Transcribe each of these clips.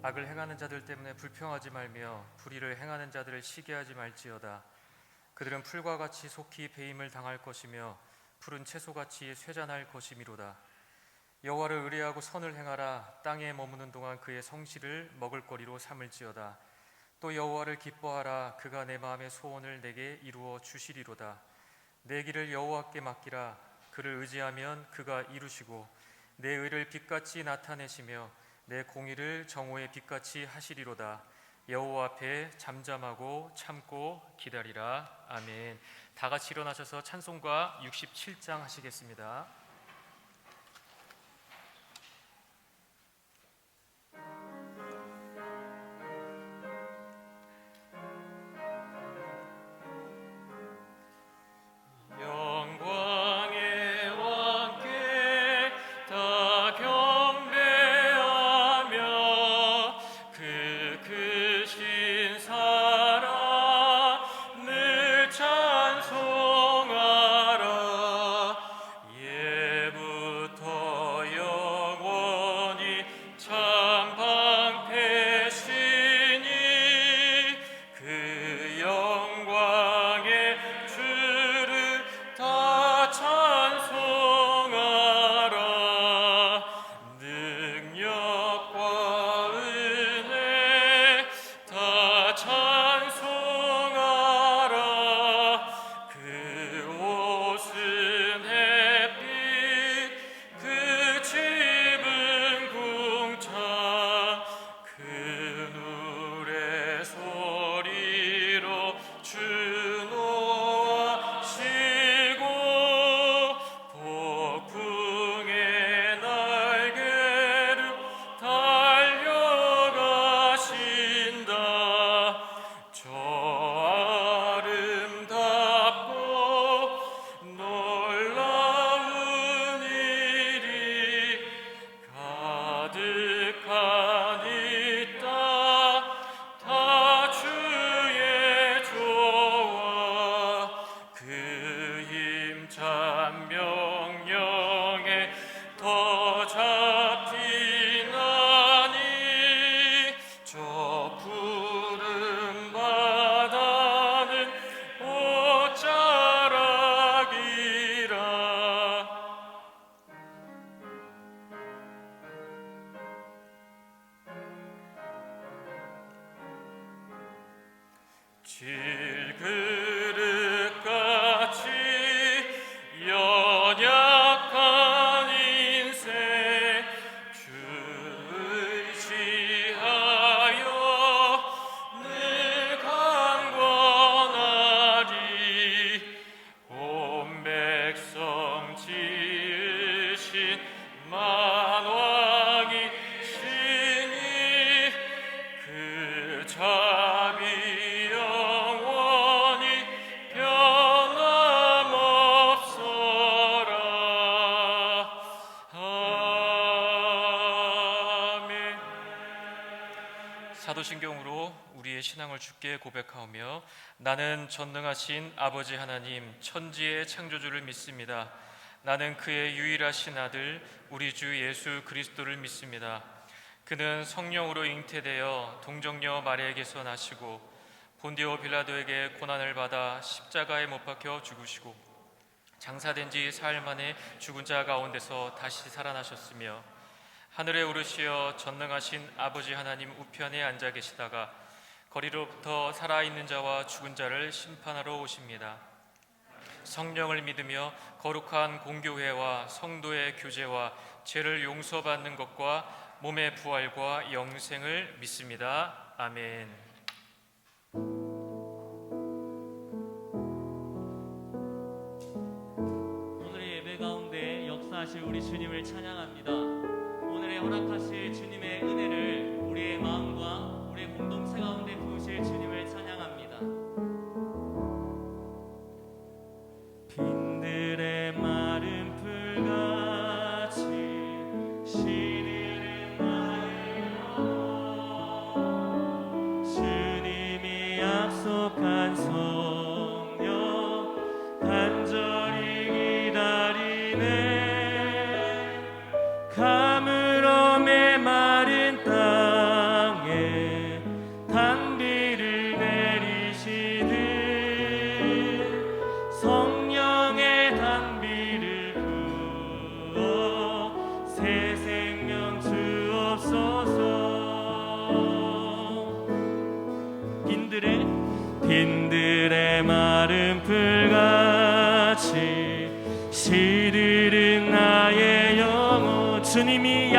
악을 행하는 자들 때문에 불평하지 말며 불의를 행하는 자들을 시기하지 말지어다. 그들은 풀과 같이 속히 배임을 당할 것이며 푸른 채소같이 쇠잔할 것이미로다. 여호와를 의뢰하고 선을 행하라. 땅에 머무는 동안 그의 성실을 먹을거리로 삼을지어다. 또 여호와를 기뻐하라. 그가 내 마음의 소원을 내게 이루어 주시리로다. 내 길을 여호와께 맡기라. 그를 의지하면 그가 이루시고 내 의를 빛같이 나타내시며 내 공의를 정오의 빛같이 하시리로다. 여호와 앞에 잠잠하고 참고 기다리라. 아멘. 다 같이 일어나셔서 찬송가 67장 하시겠습니다. 질그릇같이 연약한 인생 주를 의지하여 늘 강권하리. 온 백성 지으신 만왕이 신이 그 자비 사도신경으로 우리의 신앙을 주께 고백하오며 나는 전능하신 아버지 하나님 천지의 창조주를 믿습니다. 나는 그의 유일하신 아들 우리 주 예수 그리스도를 믿습니다. 그는 성령으로 잉태되어 동정녀 마리아에게서 나시고 본디오 빌라도에게 고난을 받아 십자가에 못 박혀 죽으시고 장사된 지 사흘 만에 죽은 자 가운데서 다시 살아나셨으며 하늘에 오르시어 전능하신 아버지 하나님 우편에 앉아 계시다가 거리로부터 살아있는 자와 죽은 자를 심판하러 오십니다. 성령을 믿으며 거룩한 공교회와 성도의 교제와 죄를 용서받는 것과 몸의 부활과 영생을 믿습니다. 아멘. 오늘의 예배 가운데 역사하실 우리 주님을 찬양합니다. 오늘의 허락하실 주님의 은혜를 우리의 마음과 우리의 공동체 가운데 부으실 주님을 찬양합니다. 빈들의 마른 풀같이 시리는 마음으로 주님이 약속한 성령 간절히 기다리네. 가물어 메마른 땅에 가슴풀같이 시들은 나의 영혼. 주님이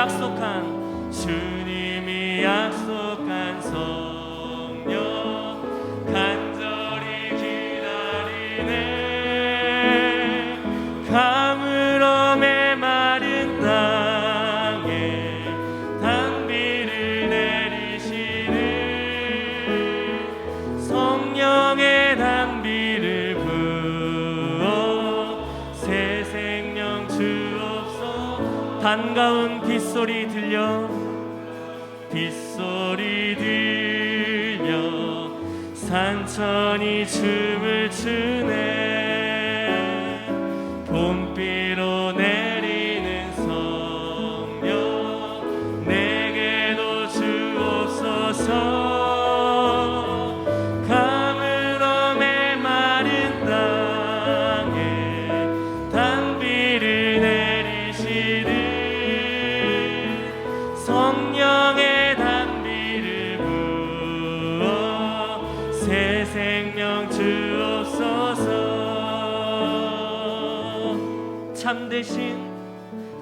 약속한 성령 간절히 기다리네. 가물어 메마른 땅에 단비를 내리시는 성령의 단비를 부어 새 생명 주옵소서. 반가운 빗소리 들려 산천이 춤을 추네. 봄비로 내리는 성령 내게도 주옵소서. 가물어 메마른 땅에 단비를 내리시는 성령의 단비를 부어 새 생명 주옵소서.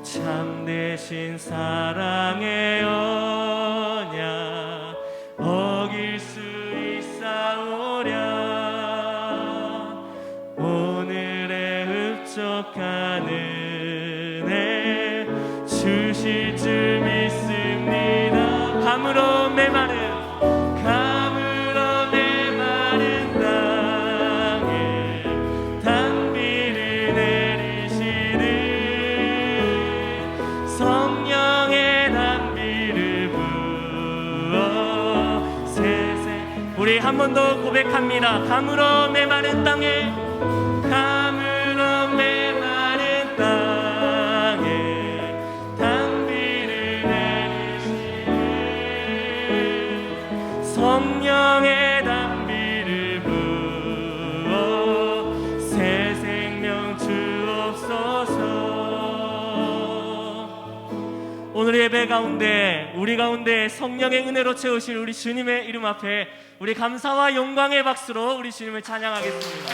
참되신 사랑의 언약 어길 수 있사오랴. 오늘의 흡족한 은혜 주실 줄 믿습니다. 가물어 메마른 땅에 단비를 내리시는 성령의 단비를 부어 세세. 우리 한 번 더 고백합니다. 가물어 메마른 땅에 단비를 내리시는 성령의 단비를 부어 새 생명 주옵소서. 오늘 예배 가운데 우리 가운데 성령의 은혜로 채우실 우리 주님의 이름 앞에 우리 감사와 영광의 박수로 우리 주님을 찬양하겠습니다.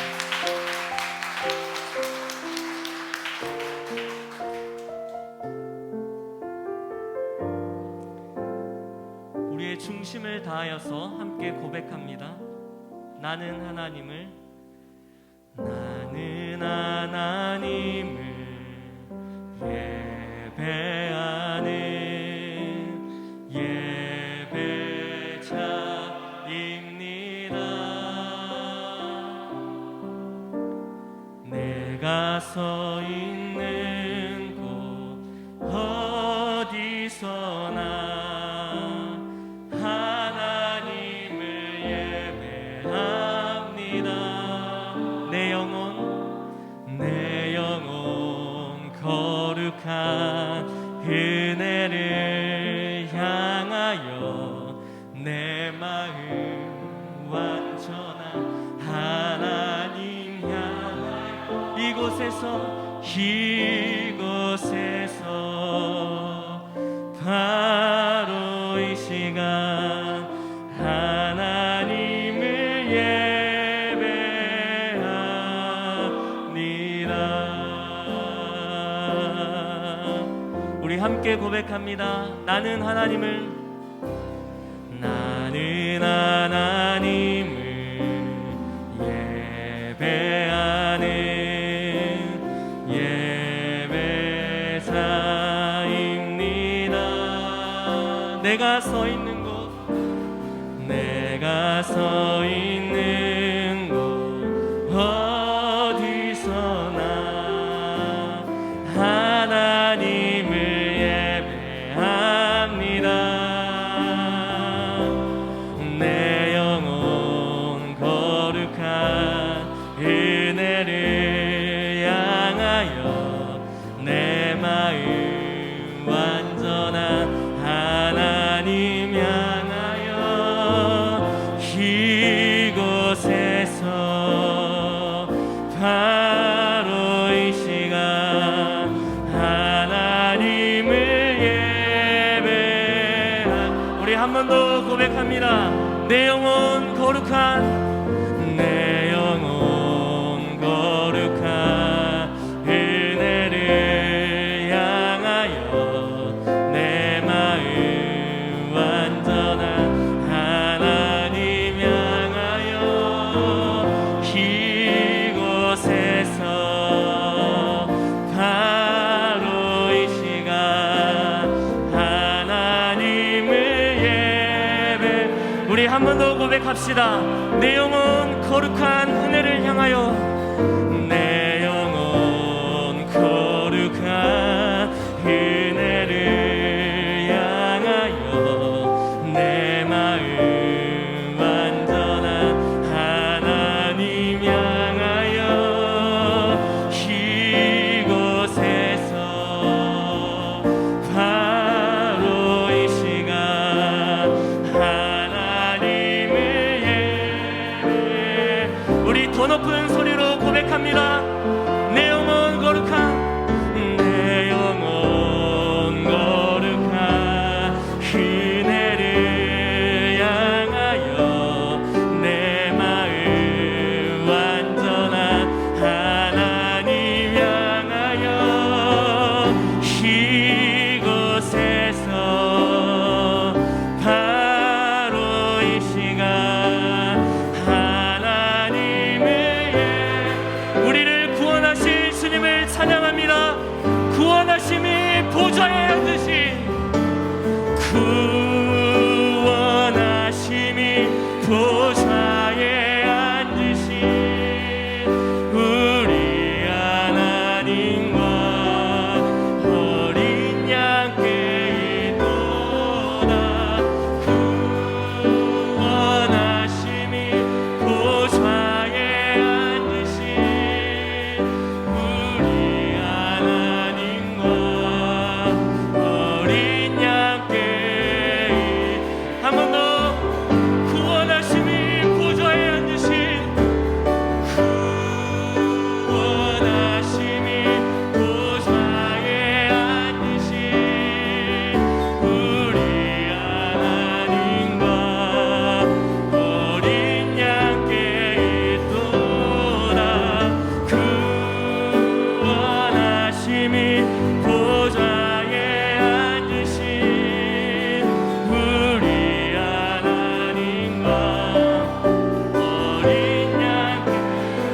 우리의 중심을 다하여서 함께 고백합니다. 나는 하나님을 예배하는 예배자입니다. 내가 서 있는 곳 어디서나 내 영혼 거룩한 은혜를 향하여 내 마음 완전한 하나님 향하여 이곳에서 바로 이 시간 하나님을 우리 함께 고백합니다. 나는 하나님을 예배하는 예배자입니다. 내가 서 있는 곳 어디서나 하나님을 예배합니다. 내 영혼 거룩한 은혜를 향하여 내 마음 완전한 하나님 향하여 이곳에서 바로 이 시간 하나님을 예배한 우리 한 번 더 고백합니다. 내 영혼 고백합시다. 내 영혼 거룩한 은혜를 향하여, 내 영혼 거룩한 은혜를 향하여, 내 마음 완전한 하나님 향하여, 이곳에서 바로 이 시간 하나님을 예배. 우리 더 높은 소리로 고백합니다. 내 영혼 거룩한, 내 영혼 거룩한 은혜를 향하여, 내 마음 완전한 하나님 향하여, 이곳에서 바로 이 시간 하나님을 우리를 구원하신 주님을 찬양합니다. 구원하심이 보좌에 앉으신, 구원하심이 보좌에 앉으신 우리 하나님과 어린 양께 있도다. 구원하심이 보좌에 앉으신 우리 하나님과 어린 양께. 한 번 더. 구원하심이 보좌에 앉으신, 구원하심이 보좌에 앉으신 우리 하나님과 어린 양께 있도다. 구원하심이 보좌에 앉으신 우리 하나님과 어린 양께.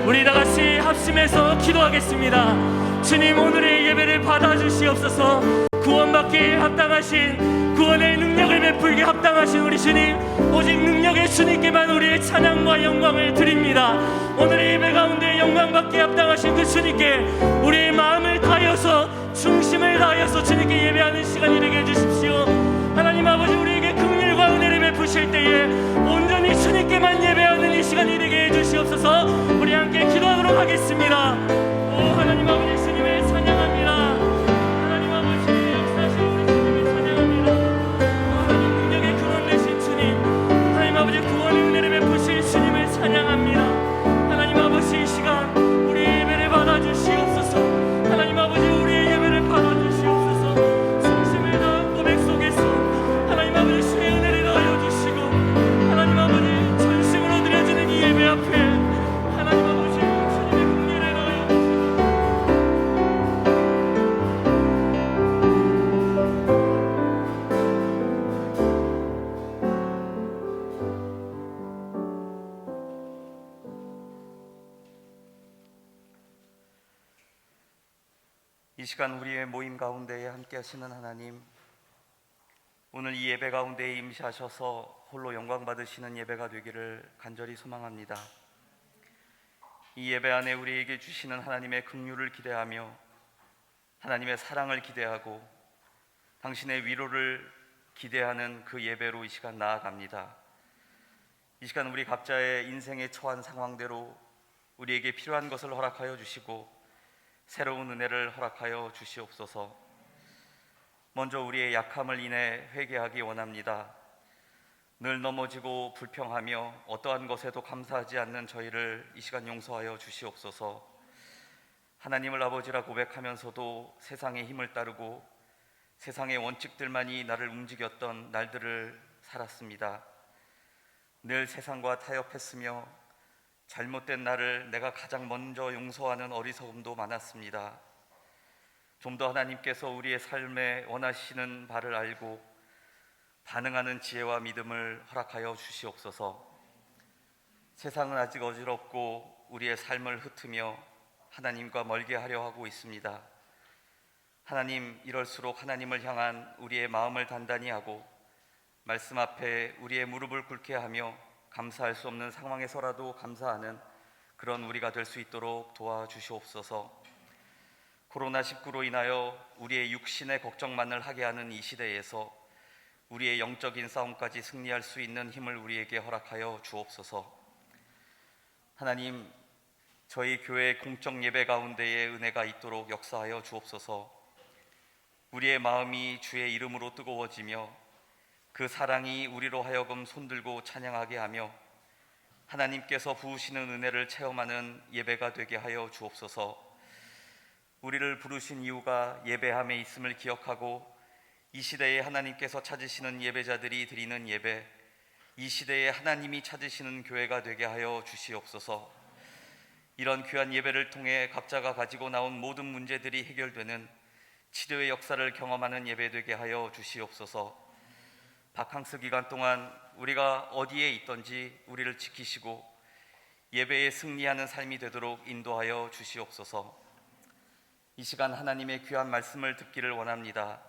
우리 다 같이 합심해서 기도하겠습니다. 주님, 오늘의 예배를 받아주시옵소서. 구원받기에 합당하신, 구원의 능력을 베풀게 합당하신 우리 주님, 오직 능력의 주님께만 우리의 찬양과 영광을 드립니다. 오늘의 예배 가운데 영광받기에 합당하신 그 주님께 우리의 마음을 다하여서, 중심을 다하여서 주님께 예배하는 시간이 되게 해주십시오. 하나님 아버지, 우리에게 긍휼과 은혜를 베푸실 때에 온전히 주님께만 예배하는 이 시간이 되게 해주시옵소서. 우리 함께 기도하도록 하겠습니다. 오 하나님 아버지, 주님을 찬양합니다. 하나님 아버지, 역사하신 우리 주님을 찬양합니다. 하나님 능력의 근원 되신 주님, 하나님 아버지 구원의 은혜를 베푸실 주님을 찬양합니다. 하나님 아버지, 이 시간 우리의 예배를 받아주시옵소서. 하나님 아버지, 우리의 예배를 받아주시옵소서. 중심을 다한 고백 속에서 하나님 아버지 주의 은혜를 더하여 주시고, 하나님 아버지 전심으로 드려지는 이 예배 앞에 하나님 아버지 주님의 긍휼을 더하여 이 시간 우리의 모임 가운데에 함께 하시는 하나님, 오늘 이 예배 가운데에 임시하셔서 홀로 영광 받으시는 예배가 되기를 간절히 소망합니다. 이 예배 안에 우리에게 주시는 하나님의 긍휼을 기대하며, 하나님의 사랑을 기대하고, 당신의 위로를 기대하는 그 예배로 이 시간 나아갑니다. 이 시간 우리 각자의 인생에 처한 상황대로 우리에게 필요한 것을 허락하여 주시고, 새로운 은혜를 허락하여 주시옵소서. 먼저 우리의 약함을 인해 회개하기 원합니다. 늘 넘어지고 불평하며 어떠한 것에도 감사하지 않는 저희를 이 시간 용서하여 주시옵소서. 하나님을 아버지라 고백하면서도 세상의 힘을 따르고 세상의 원칙들만이 나를 움직였던 날들을 살았습니다. 늘 세상과 타협했으며 잘못된 나를 내가 가장 먼저 용서하는 어리석음도 많았습니다. 좀 더 하나님께서 우리의 삶에 원하시는 바를 알고 반응하는 지혜와 믿음을 허락하여 주시옵소서. 세상은 아직 어지럽고 우리의 삶을 흩으며 하나님과 멀게 하려 하고 있습니다. 하나님, 이럴수록 하나님을 향한 우리의 마음을 단단히 하고 말씀 앞에 우리의 무릎을 꿇게 하며 감사할 수 없는 상황에서라도 감사하는 그런 우리가 될 수 있도록 도와주시옵소서. 코로나19로 인하여 우리의 육신의 걱정만을 하게 하는 이 시대에서 우리의 영적인 싸움까지 승리할 수 있는 힘을 우리에게 허락하여 주옵소서. 하나님, 저희 교회 공적 예배 가운데에 은혜가 있도록 역사하여 주옵소서. 우리의 마음이 주의 이름으로 뜨거워지며 그 사랑이 우리로 하여금 손들고 찬양하게 하며 하나님께서 부으시는 은혜를 체험하는 예배가 되게 하여 주옵소서. 우리를 부르신 이유가 예배함에 있음을 기억하고 이 시대에 하나님께서 찾으시는 예배자들이 드리는 예배, 이 시대에 하나님이 찾으시는 교회가 되게 하여 주시옵소서. 이런 귀한 예배를 통해 각자가 가지고 나온 모든 문제들이 해결되는 치료의 역사를 경험하는 예배 되게 하여 주시옵소서. 바캉스 기간 동안 우리가 어디에 있든지 우리를 지키시고 예배에 승리하는 삶이 되도록 인도하여 주시옵소서. 이 시간 하나님의 귀한 말씀을 듣기를 원합니다.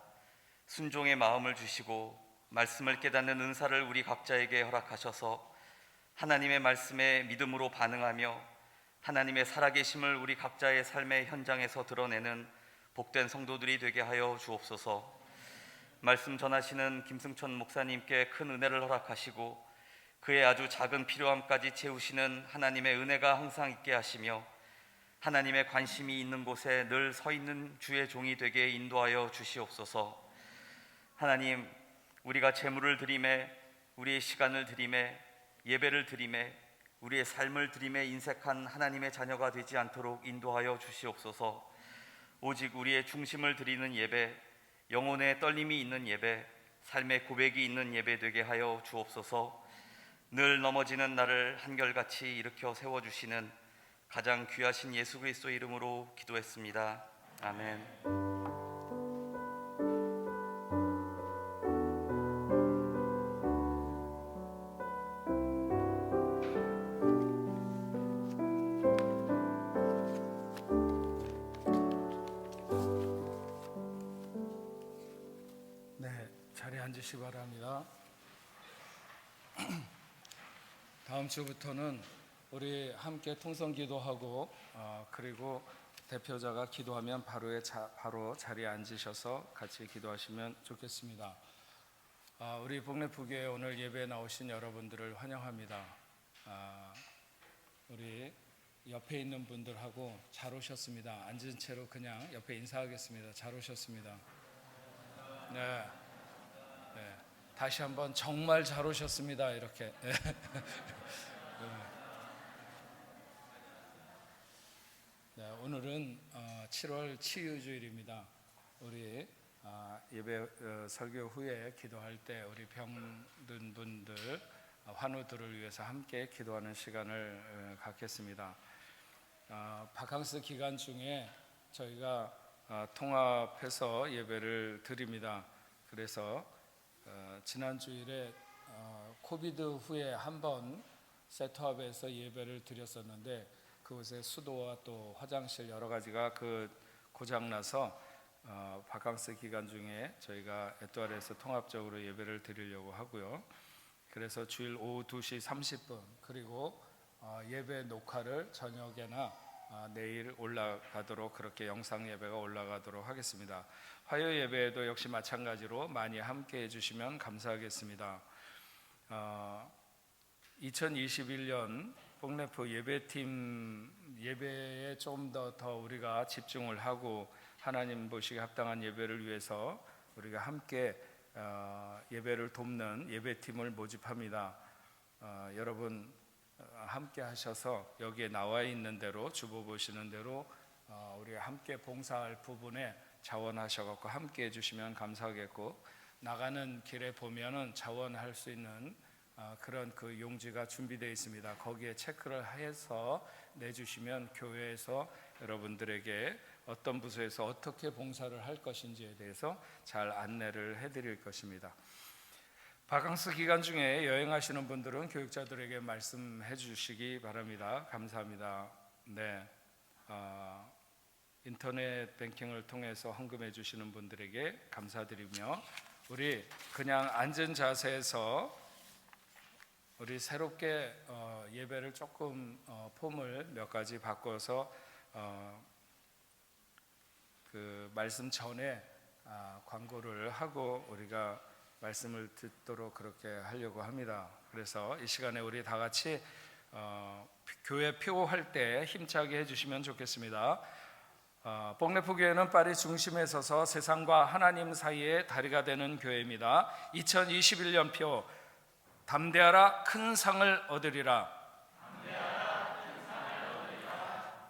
순종의 마음을 주시고 말씀을 깨닫는 은사를 우리 각자에게 허락하셔서 하나님의 말씀에 믿음으로 반응하며 하나님의 살아계심을 우리 각자의 삶의 현장에서 드러내는 복된 성도들이 되게 하여 주옵소서. 말씀 전하시는 김승천 목사님께 큰 은혜를 허락하시고 그의 아주 작은 필요함까지 채우시는 하나님의 은혜가 항상 있게 하시며 하나님의 관심이 있는 곳에 늘 서 있는 주의 종이 되게 인도하여 주시옵소서. 하나님, 우리가 제물을 드리매, 우리의 시간을 드리매, 예배를 드리매, 우리의 삶을 드리매 인색한 하나님의 자녀가 되지 않도록 인도하여 주시옵소서. 오직 우리의 중심을 드리는 예배, 영혼의 떨림이 있는 예배, 삶의 고백이 있는 예배 되게 하여 주옵소서. 늘 넘어지는 나를 한결같이 일으켜 세워주시는 가장 귀하신 예수 그리스도의 이름으로 기도했습니다. 아멘. 네, 자리에 앉으시기 바랍니다. 다음 주부터는 우리 함께 통성 기도하고 그리고 대표자가 기도하면 바로 자리에 앉으셔서 같이 기도하시면 좋겠습니다. 우리 복내부교회 오늘 예배에 나오신 여러분들을 환영합니다. 우리 옆에 있는 분들하고 잘 오셨습니다. 앉은 채로 그냥 옆에 인사하겠습니다. 잘 오셨습니다. 네. 네. 다시 한번 정말 잘 오셨습니다. 이렇게. 네, 오늘은 7월 치유주일입니다. 우리 예배 설교 후에 기도할 때 우리 병든 분들 환우들을 위해서 함께 기도하는 시간을 갖겠습니다. 바캉스 기간 중에 저희가 통합해서 예배를 드립니다. 그래서 지난 주일에 코비드 후에 한번 세트업에서 예배를 드렸었는데 그곳에 수도와 또 화장실 여러 가지가 고장나서 바캉스 기간 중에 저희가 에뚜알에서 통합적으로 예배를 드리려고 하고요. 그래서 주일 오후 2시 30분 그리고 예배 녹화를 저녁에나 내일 올라가도록 그렇게 영상 예배가 올라가도록 하겠습니다. 화요 예배에도 역시 마찬가지로 많이 함께 해주시면 감사하겠습니다. 2021년 복내포 예배팀 예배에 좀 더 우리가 집중을 하고 하나님 보시기에 합당한 예배를 위해서 우리가 함께 예배를 돕는 예배팀을 모집합니다. 여러분 함께 하셔서 여기에 나와 있는 대로 주보 보시는 대로 우리가 함께 봉사할 부분에 자원하셔서 함께 해주시면 감사하겠고 나가는 길에 보면은 자원할 수 있는 그런 그 용지가 준비되어 있습니다. 거기에 체크를 해서 내주시면 교회에서 여러분들에게 어떤 부서에서 어떻게 봉사를 할 것인지에 대해서 잘 안내를 해드릴 것입니다. 바캉스 기간 중에 여행하시는 분들은 교육자들에게 말씀해 주시기 바랍니다. 감사합니다. 네, 인터넷 뱅킹을 통해서 헌금해 주시는 분들에게 감사드리며 우리 그냥 앉은 자세에서 우리 새롭게 예배를 조금 폼을 몇 가지 바꿔서 그 말씀 전에 광고를 하고 우리가 말씀을 듣도록 그렇게 하려고 합니다. 그래서 이 시간에 우리 다 같이 교회 표할 때 힘차게 해주시면 좋겠습니다. 복래프 교회는 파리 중심에 서서 세상과 하나님 사이의 다리가 되는 교회입니다. 2021년 표 담대하라 큰 상을 얻으리라.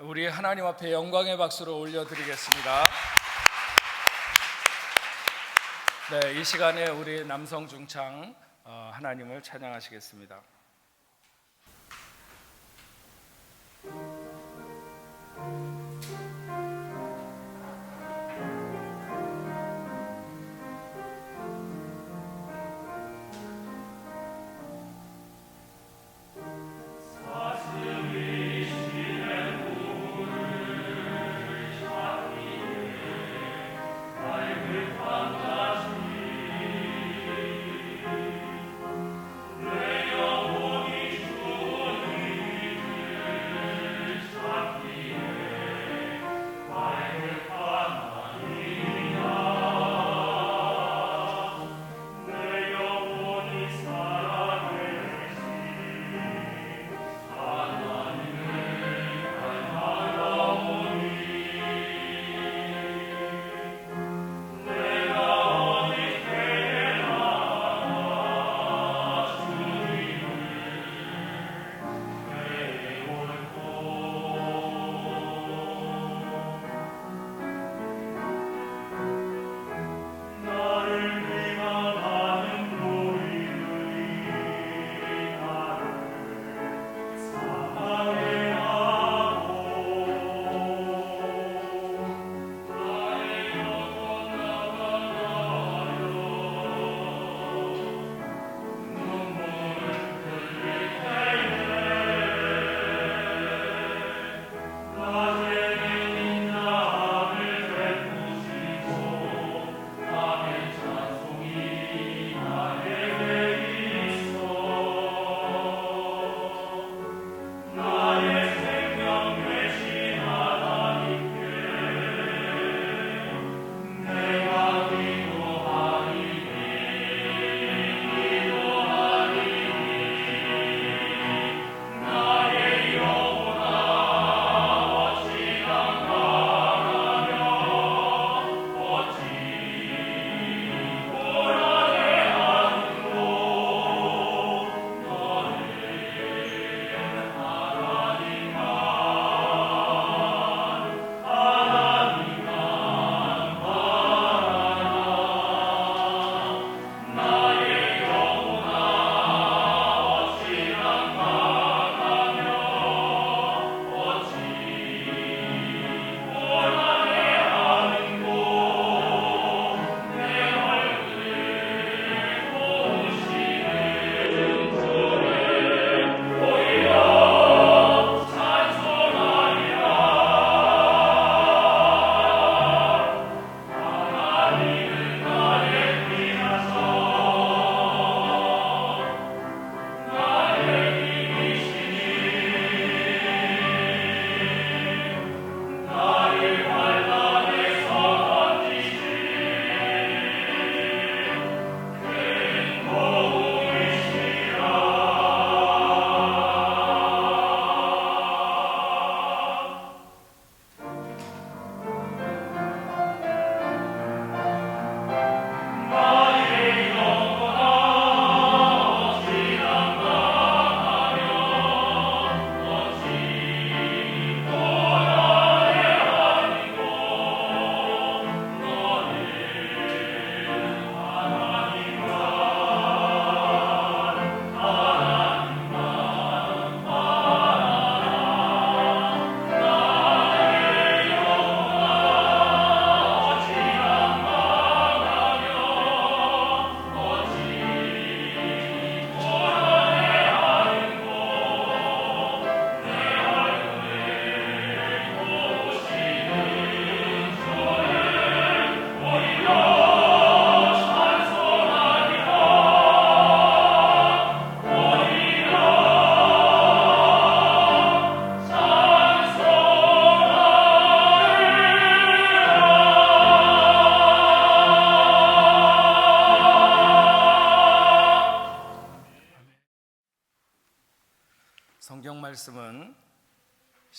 우리 하나님 앞에 영광의 박수를 올려드리겠습니다. 네, 이 시간에 우리 남성 중창 하나님을 찬양하시겠습니다.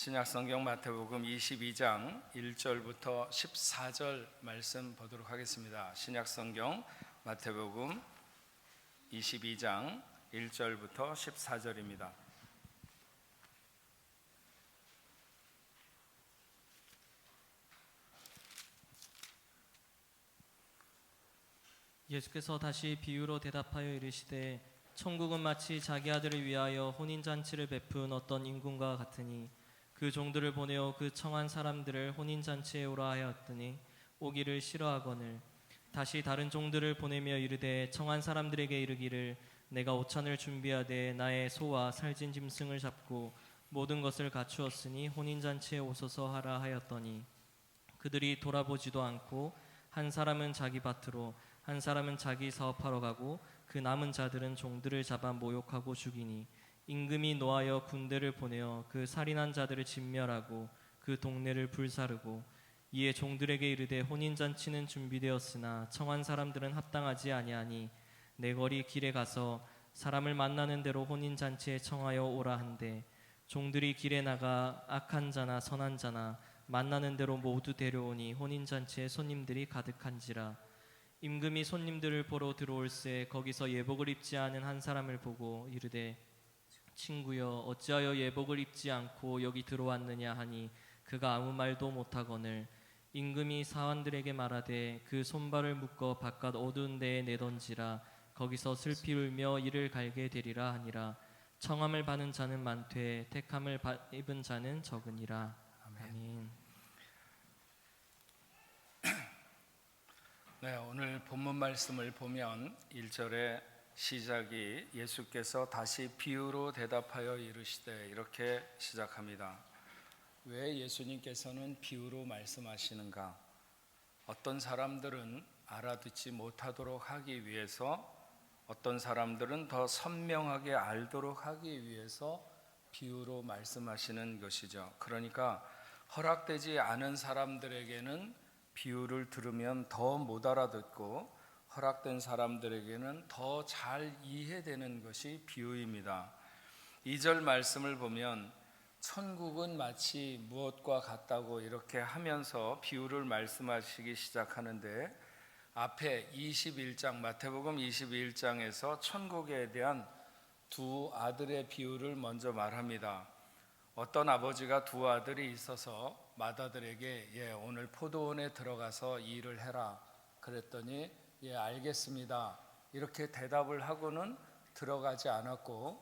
신약성경 마태복음 22장 1절부터 14절 말씀 보도록 하겠습니다. 신약성경 마태복음 22장 1절부터 14절입니다. 예수께서 다시 비유로 대답하여 이르시되 천국은 마치 자기 아들을 위하여 혼인잔치를 베푼 어떤 임금과 같으니 그 종들을 보내어 그 청한 사람들을 혼인잔치에 오라 하였더니 오기를 싫어하거늘 다시 다른 종들을 보내며 이르되 청한 사람들에게 이르기를 내가 오찬을 준비하되 나의 소와 살진 짐승을 잡고 모든 것을 갖추었으니 혼인잔치에 오소서 하라 하였더니 그들이 돌아보지도 않고 한 사람은 자기 밭으로 한 사람은 자기 사업하러 가고 그 남은 자들은 종들을 잡아 모욕하고 죽이니 임금이 노하여 군대를 보내어 그 살인한 자들을 진멸하고 그 동네를 불사르고 이에 종들에게 이르되 혼인잔치는 준비되었으나 청한 사람들은 합당하지 아니하니 내 거리 길에 가서 사람을 만나는 대로 혼인잔치에 청하여 오라 한대 종들이 길에 나가 악한 자나 선한 자나 만나는 대로 모두 데려오니 혼인잔치에 손님들이 가득한지라 임금이 손님들을 보러 들어올새 거기서 예복을 입지 않은 한 사람을 보고 이르되 친구여 어찌하여 예복을 입지 않고 여기 들어왔느냐 하니 그가 아무 말도 못하거늘 임금이 사원들에게 말하되 그 손발을 묶어 바깥 어두운 데에 내던지라 거기서 슬피 울며 이를 갈게 되리라 하니라 청함을 받은 자는 많되 택함을 입은 자는 적으니라. 아멘. 네, 오늘 본문 말씀을 보면 1절에 시작이 예수께서 다시 비유로 대답하여 이르시되 이렇게 시작합니다. 왜 예수님께서는 비유로 말씀하시는가? 어떤 사람들은 알아듣지 못하도록 하기 위해서 어떤 사람들은 더 선명하게 알도록 하기 위해서 비유로 말씀하시는 것이죠. 그러니까 허락되지 않은 사람들에게는 비유를 들으면 더 못 알아듣고 허락된 사람들에게는 더 잘 이해되는 것이 비유입니다. 2절 말씀을 보면 천국은 마치 무엇과 같다고 이렇게 하면서 비유를 말씀하시기 시작하는데 앞에 21장 마태복음 21장에서 천국에 대한 두 아들의 비유를 먼저 말합니다. 어떤 아버지가 두 아들이 있어서 맏아들에게 오늘 포도원에 들어가서 일을 해라 그랬더니 알겠습니다 이렇게 대답을 하고는 들어가지 않았고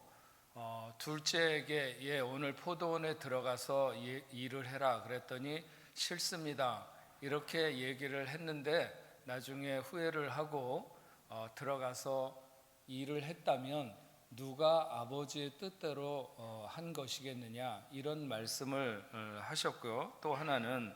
둘째에게 오늘 포도원에 들어가서 일을 해라 그랬더니 싫습니다 이렇게 얘기를 했는데 나중에 후회를 하고 들어가서 일을 했다면 누가 아버지의 뜻대로 한 것이겠느냐 이런 말씀을 하셨고요. 또 하나는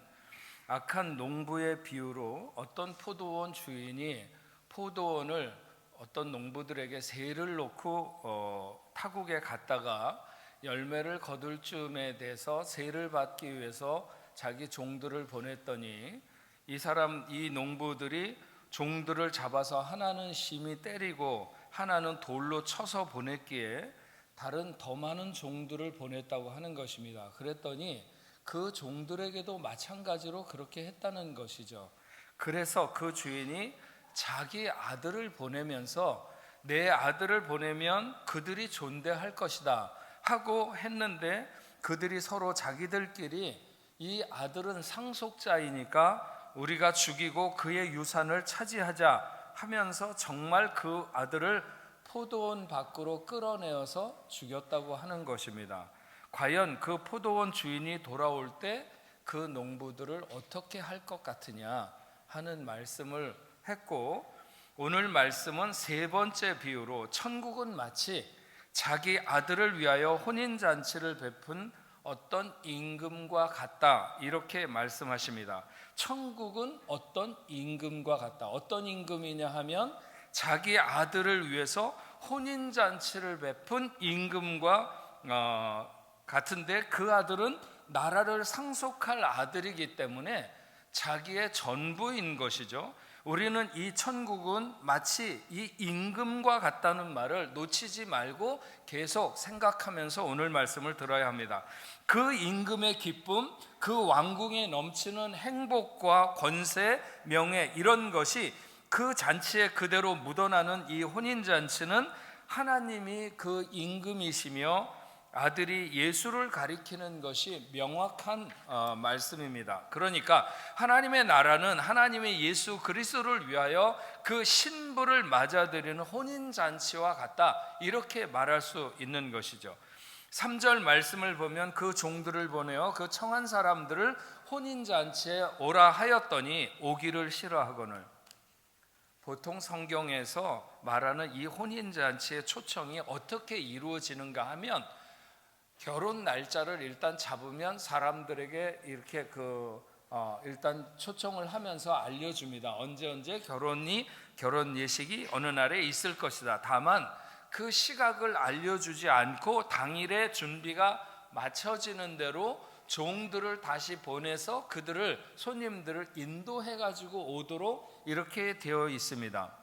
악한 농부의 비유로 어떤 포도원 주인이 포도원을 어떤 농부들에게 세를 놓고 타국에 갔다가 열매를 거둘 쯤에 대해서 세를 받기 위해서 자기 종들을 보냈더니 이 농부들이 종들을 잡아서 하나는 심히 때리고 하나는 돌로 쳐서 보냈기에 다른 더 많은 종들을 보냈다고 하는 것입니다. 그랬더니 그 종들에게도 마찬가지로 그렇게 했다는 것이죠. 그래서 그 주인이 자기 아들을 보내면서 내 아들을 보내면 그들이 존대할 것이다 하고 했는데 그들이 서로 자기들끼리 이 아들은 상속자이니까 우리가 죽이고 그의 유산을 차지하자 하면서 정말 그 아들을 포도원 밖으로 끌어내어서 죽였다고 하는 것입니다. 과연 그 포도원 주인이 돌아올 때 그 농부들을 어떻게 할 것 같으냐 하는 말씀을 했고 오늘 말씀은 세 번째 비유로 천국은 마치 자기 아들을 위하여 혼인잔치를 베푼 어떤 임금과 같다 이렇게 말씀하십니다. 천국은 어떤 임금과 같다. 어떤 임금이냐 하면 자기 아들을 위해서 혼인잔치를 베푼 임금과 같은데 그 아들은 나라를 상속할 아들이기 때문에 자기의 전부인 것이죠. 우리는 이 천국은 마치 이 임금과 같다는 말을 놓치지 말고 계속 생각하면서 오늘 말씀을 들어야 합니다. 그 임금의 기쁨, 그 왕궁에 넘치는 행복과 권세, 명예, 이런 것이 그 잔치에 그대로 묻어나는 이 혼인잔치는 하나님이 그 임금이시며 아들이 예수를 가리키는 것이 명확한 말씀입니다. 그러니까 하나님의 나라는 하나님의 예수 그리스도를 위하여 그 신부를 맞아들이는 혼인잔치와 같다, 이렇게 말할 수 있는 것이죠. 3절 말씀을 보면 그 종들을 보내어 그 청한 사람들을 혼인잔치에 오라 하였더니 오기를 싫어하거늘. 보통 성경에서 말하는 이 혼인잔치의 초청이 어떻게 이루어지는가 하면 결혼 날짜를 일단 잡으면 사람들에게 이렇게 일단 초청을 하면서 알려줍니다. 언제 결혼 예식이 어느 날에 있을 것이다. 다만 그 시각을 알려주지 않고 당일에 준비가 마쳐지는 대로 종들을 다시 보내서 손님들을 인도해 가지고 오도록 이렇게 되어 있습니다.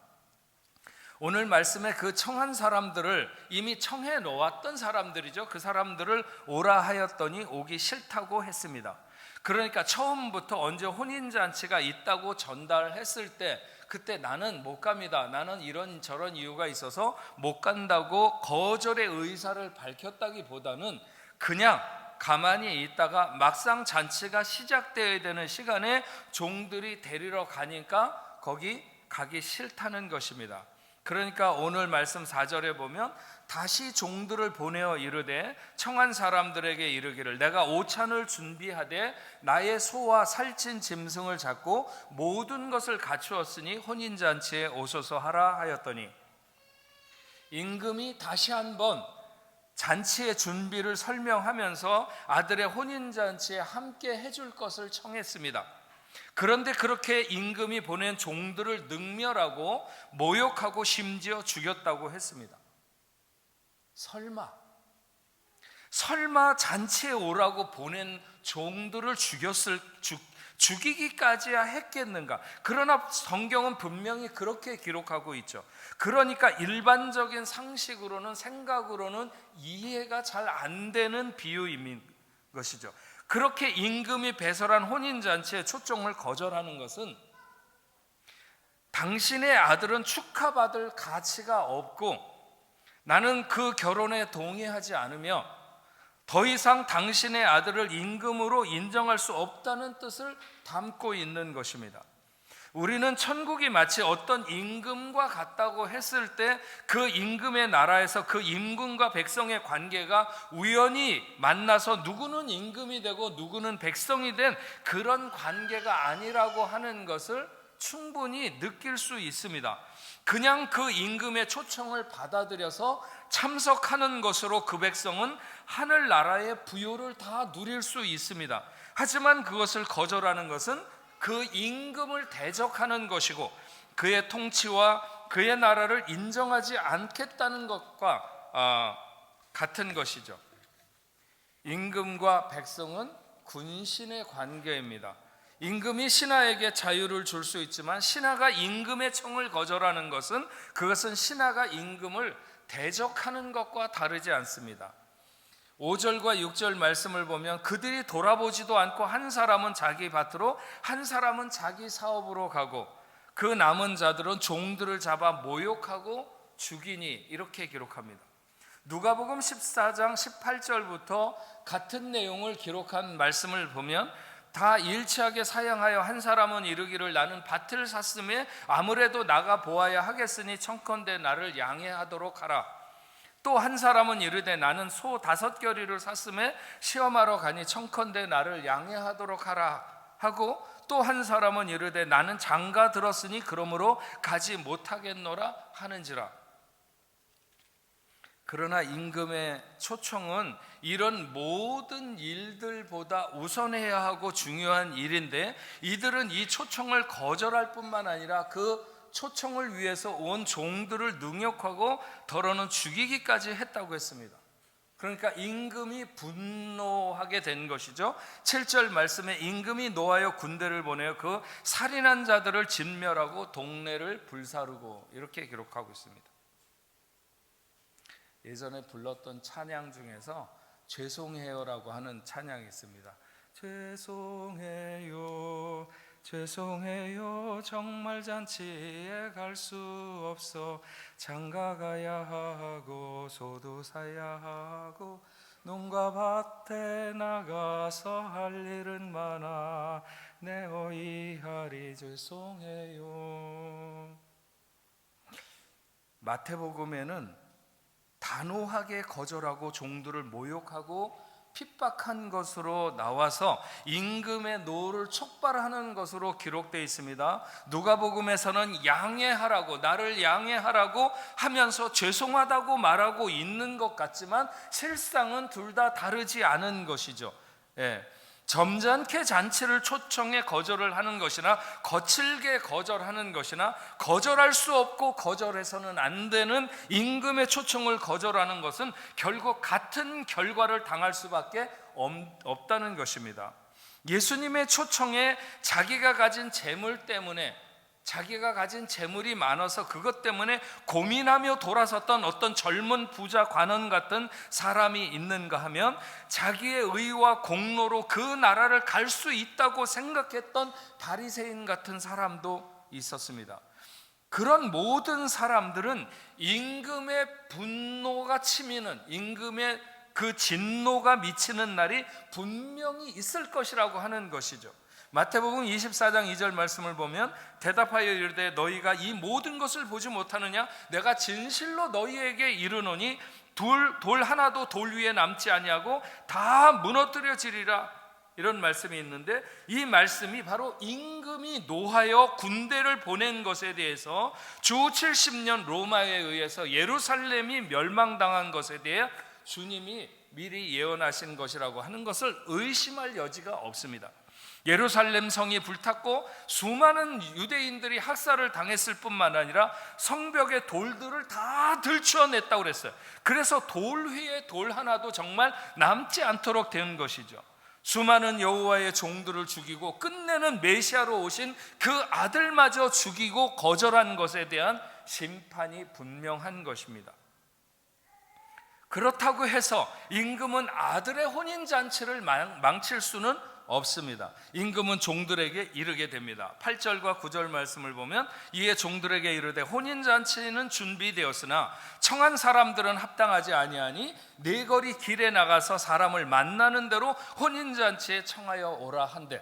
오늘 말씀에 그 청한 사람들을 이미 청해 놓았던 사람들이죠. 그 사람들을 오라 하였더니 오기 싫다고 했습니다. 그러니까 처음부터 언제 혼인잔치가 있다고 전달했을 때 그때 나는 못 갑니다, 나는 이런저런 이유가 있어서 못 간다고 거절의 의사를 밝혔다기보다는 그냥 가만히 있다가 막상 잔치가 시작되어야 되는 시간에 종들이 데리러 가니까 거기 가기 싫다는 것입니다. 그러니까 오늘 말씀 4절에 보면 다시 종들을 보내어 이르되 청한 사람들에게 이르기를 내가 오찬을 준비하되 나의 소와 살찐 짐승을 잡고 모든 것을 갖추었으니 혼인잔치에 오소서 하라 하였더니, 임금이 다시 한번 잔치의 준비를 설명하면서 아들의 혼인잔치에 함께 해줄 것을 청했습니다. 그런데 그렇게 임금이 보낸 종들을 능멸하고 모욕하고 심지어 죽였다고 했습니다. 설마 잔치에 오라고 보낸 종들을 죽이기까지야 했겠는가? 그러나 성경은 분명히 그렇게 기록하고 있죠. 그러니까 일반적인 상식으로는, 생각으로는 이해가 잘 안 되는 비유인 것이죠. 그렇게 임금이 배설한 혼인잔치에 초청을 거절하는 것은 당신의 아들은 축하받을 가치가 없고 나는 그 결혼에 동의하지 않으며 더 이상 당신의 아들을 임금으로 인정할 수 없다는 뜻을 담고 있는 것입니다. 우리는 천국이 마치 어떤 임금과 같다고 했을 때 그 임금의 나라에서 그 임금과 백성의 관계가 우연히 만나서 누구는 임금이 되고 누구는 백성이 된 그런 관계가 아니라고 하는 것을 충분히 느낄 수 있습니다. 그냥 그 임금의 초청을 받아들여서 참석하는 것으로 그 백성은 하늘나라의 부요를 다 누릴 수 있습니다. 하지만 그것을 거절하는 것은 그 임금을 대적하는 것이고 그의 통치와 그의 나라를 인정하지 않겠다는 것과 같은 것이죠. 임금과 백성은 군신의 관계입니다. 임금이 신하에게 자유를 줄 수 있지만 신하가 임금의 청을 거절하는 것은 그것은 신하가 임금을 대적하는 것과 다르지 않습니다. 5절과 6절 말씀을 보면 그들이 돌아보지도 않고 한 사람은 자기 밭으로 한 사람은 자기 사업으로 가고 그 남은 자들은 종들을 잡아 모욕하고 죽이니, 이렇게 기록합니다. 누가복음 14장 18절부터 같은 내용을 기록한 말씀을 보면 다 일치하게 사양하여 한 사람은 이르기를 나는 밭을 샀음에 아무래도 나가 보아야 하겠으니 청컨대 나를 양해하도록 하라. 또 한 사람은 이르되 나는 소 5겨리를 샀음에 시험하러 가니 청컨대 나를 양해하도록 하라 하고, 또 한 사람은 이르되 나는 장가 들었으니 그러므로 가지 못하겠노라 하는지라. 그러나 임금의 초청은 이런 모든 일들보다 우선해야 하고 중요한 일인데 이들은 이 초청을 거절할 뿐만 아니라 그 초청을 위해서 온 종들을 능욕하고 더러는 죽이기까지 했다고 했습니다. 그러니까 임금이 분노하게 된 것이죠. 7절 말씀에 임금이 노하여 군대를 보내어 그 살인한 자들을 진멸하고 동네를 불사르고 이렇게 기록하고 있습니다. 예전에 불렀던 찬양 중에서 죄송해요라고 하는 찬양이 있습니다. 죄송해요, 죄송해요, 정말 잔치에 갈 수 없어. 장가 가야 하고 소도 사야 하고 농가 밭에 나가서 할 일은 많아. 내 어이하리 죄송해요. 마태복음에는 단호하게 거절하고 종들을 모욕하고 핍박한 것으로 나와서 임금의 노를 촉발하는 것으로 기록되어 있습니다. 누가복음에서는 양해하라고, 나를 양해하라고 하면서 죄송하다고 말하고 있는 것 같지만 실상은 둘 다 다르지 않은 것이죠. 점잖게 잔치를 초청해 거절을 하는 것이나 거칠게 거절하는 것이나 것절할 수 없고 거절해서는 안 되는 임금의 초청을 거절하는 것은 결국 같은 결과를 당할 수밖에 없다는 것입니다. 예수님의 초청에 자기가 가진 재물 때문에, 자기가 가진 재물이 많아서 그것 때문에 고민하며 돌아섰던 어떤 젊은 부자 관원 같은 사람이 있는가 하면 자기의 의와 공로로 그 나라를 갈 수 있다고 생각했던 바리새인 같은 사람도 있었습니다. 그런 모든 사람들은 임금의 분노가 치미는, 임금의 그 진노가 미치는 날이 분명히 있을 것이라고 하는 것이죠. 마태복음 24장 2절 말씀을 보면 대답하여 이르되 너희가 이 모든 것을 보지 못하느냐? 내가 진실로 너희에게 이르노니 돌 하나도 돌 위에 남지 아니하고 다 무너뜨려지리라. 이런 말씀이 있는데 이 말씀이 바로 임금이 노하여 군대를 보낸 것에 대해서 주 70년 로마에 의해서 예루살렘이 멸망당한 것에 대해 주님이 미리 예언하신 것이라고 하는 것을 의심할 여지가 없습니다. 예루살렘 성이 불탔고 수많은 유대인들이 학살을 당했을 뿐만 아니라 성벽의 돌들을 다 들추어냈다고 그랬어요. 그래서 돌 위에 돌 하나도 정말 남지 않도록 된 것이죠. 수많은 여호와의 종들을 죽이고 끝내는 메시아로 오신 그 아들마저 죽이고 거절한 것에 대한 심판이 분명한 것입니다. 그렇다고 해서 임금은 아들의 혼인잔치를 망칠 수는 없습니다. 임금은 종들에게 이르게 됩니다. 8절과 9절 말씀을 보면 이에 종들에게 이르되 혼인잔치는 준비되었으나 청한 사람들은 합당하지 아니하니 네거리 길에 나가서 사람을 만나는 대로 혼인잔치에 청하여 오라 한대.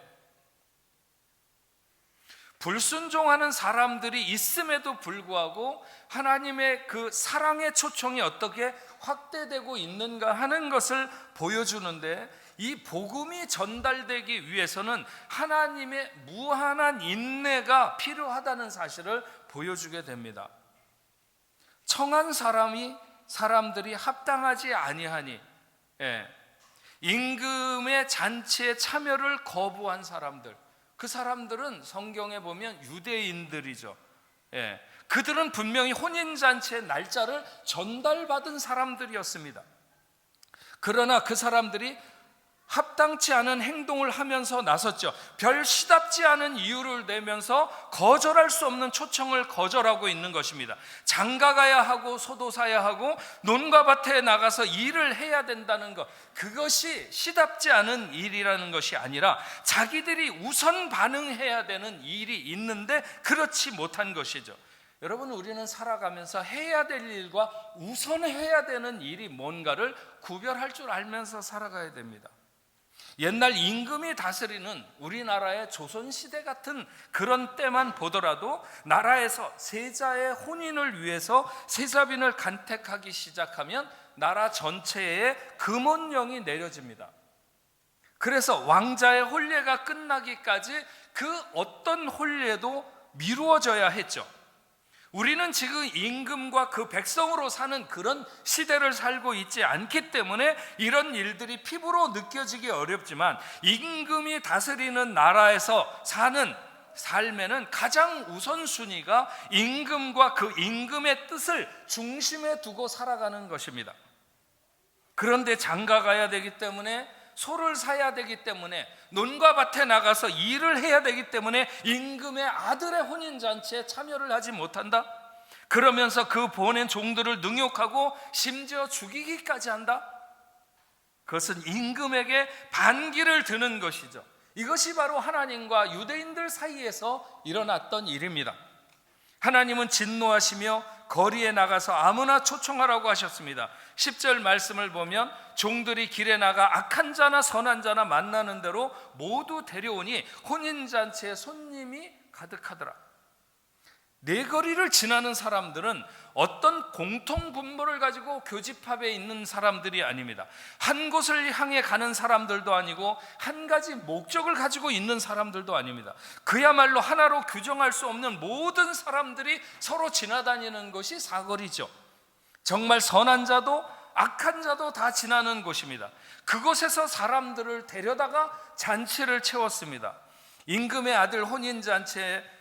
불순종하는 사람들이 있음에도 불구하고 하나님의 그 사랑의 초청이 어떻게 확대되고 있는가 하는 것을 보여주는데, 이 복음이 전달되기 위해서는 하나님의 무한한 인내가 필요하다는 사실을 보여주게 됩니다. 청한 사람들이 합당하지 아니하니, 임금의 잔치에 참여를 거부한 사람들, 그 사람들은 성경에 보면 유대인들이죠. 그들은 분명히 혼인잔치의 날짜를 전달받은 사람들이었습니다. 그러나 그 사람들이 합당치 않은 행동을 하면서 나섰죠. 별 시답지 않은 이유를 내면서 거절할 수 없는 초청을 거절하고 있는 것입니다. 장가 가야 하고 소도 사야 하고 논과 밭에 나가서 일을 해야 된다는 것, 그것이 시답지 않은 일이라는 것이 아니라 자기들이 우선 반응해야 되는 일이 있는데 그렇지 못한 것이죠. 여러분, 우리는 살아가면서 해야 될 일과 우선 해야 되는 일이 뭔가를 구별할 줄 알면서 살아가야 됩니다. 옛날 임금이 다스리는 우리나라의 조선시대 같은 그런 때만 보더라도 나라에서 세자의 혼인을 위해서 세자빈을 간택하기 시작하면 나라 전체에 금원령이 내려집니다. 그래서 왕자의 혼례가 끝나기까지 그 어떤 혼례도 미루어져야 했죠. 우리는 지금 임금과 그 백성으로 사는 그런 시대를 살고 있지 않기 때문에 이런 일들이 피부로 느껴지기 어렵지만, 임금이 다스리는 나라에서 사는 삶에는 가장 우선순위가 임금과 그 임금의 뜻을 중심에 두고 살아가는 것입니다. 그런데 장가 가야 되기 때문에, 소를 사야 되기 때문에, 논과 밭에 나가서 일을 해야 되기 때문에 임금의 아들의 혼인잔치에 참여를 하지 못한다? 그러면서 그 보낸 종들을 능욕하고 심지어 죽이기까지 한다? 그것은 임금에게 반기를 드는 것이죠. 이것이 바로 하나님과 유대인들 사이에서 일어났던 일입니다. 하나님은 진노하시며 거리에 나가서 아무나 초청하라고 하셨습니다. 10절 말씀을 보면 종들이 길에 나가 악한 자나 선한 자나 만나는 대로 모두 데려오니 혼인잔치에 손님이 가득하더라. 내거리를 지나는 사람들은 어떤 공통 분모를 가지고 교집합에 있는 사람들이 아닙니다. 한 곳을 향해 가는 사람들도 아니고 한 가지 목적을 가지고 있는 사람들도 아닙니다. 그야말로 하나로 규정할 수 없는 모든 사람들이 서로 지나다니는 것이 사거리죠. 정말 선한 자도 악한 자도 다 지나는 곳입니다. 그곳에서 사람들을 데려다가 잔치를 채웠습니다. 임금의 아들 혼인잔치에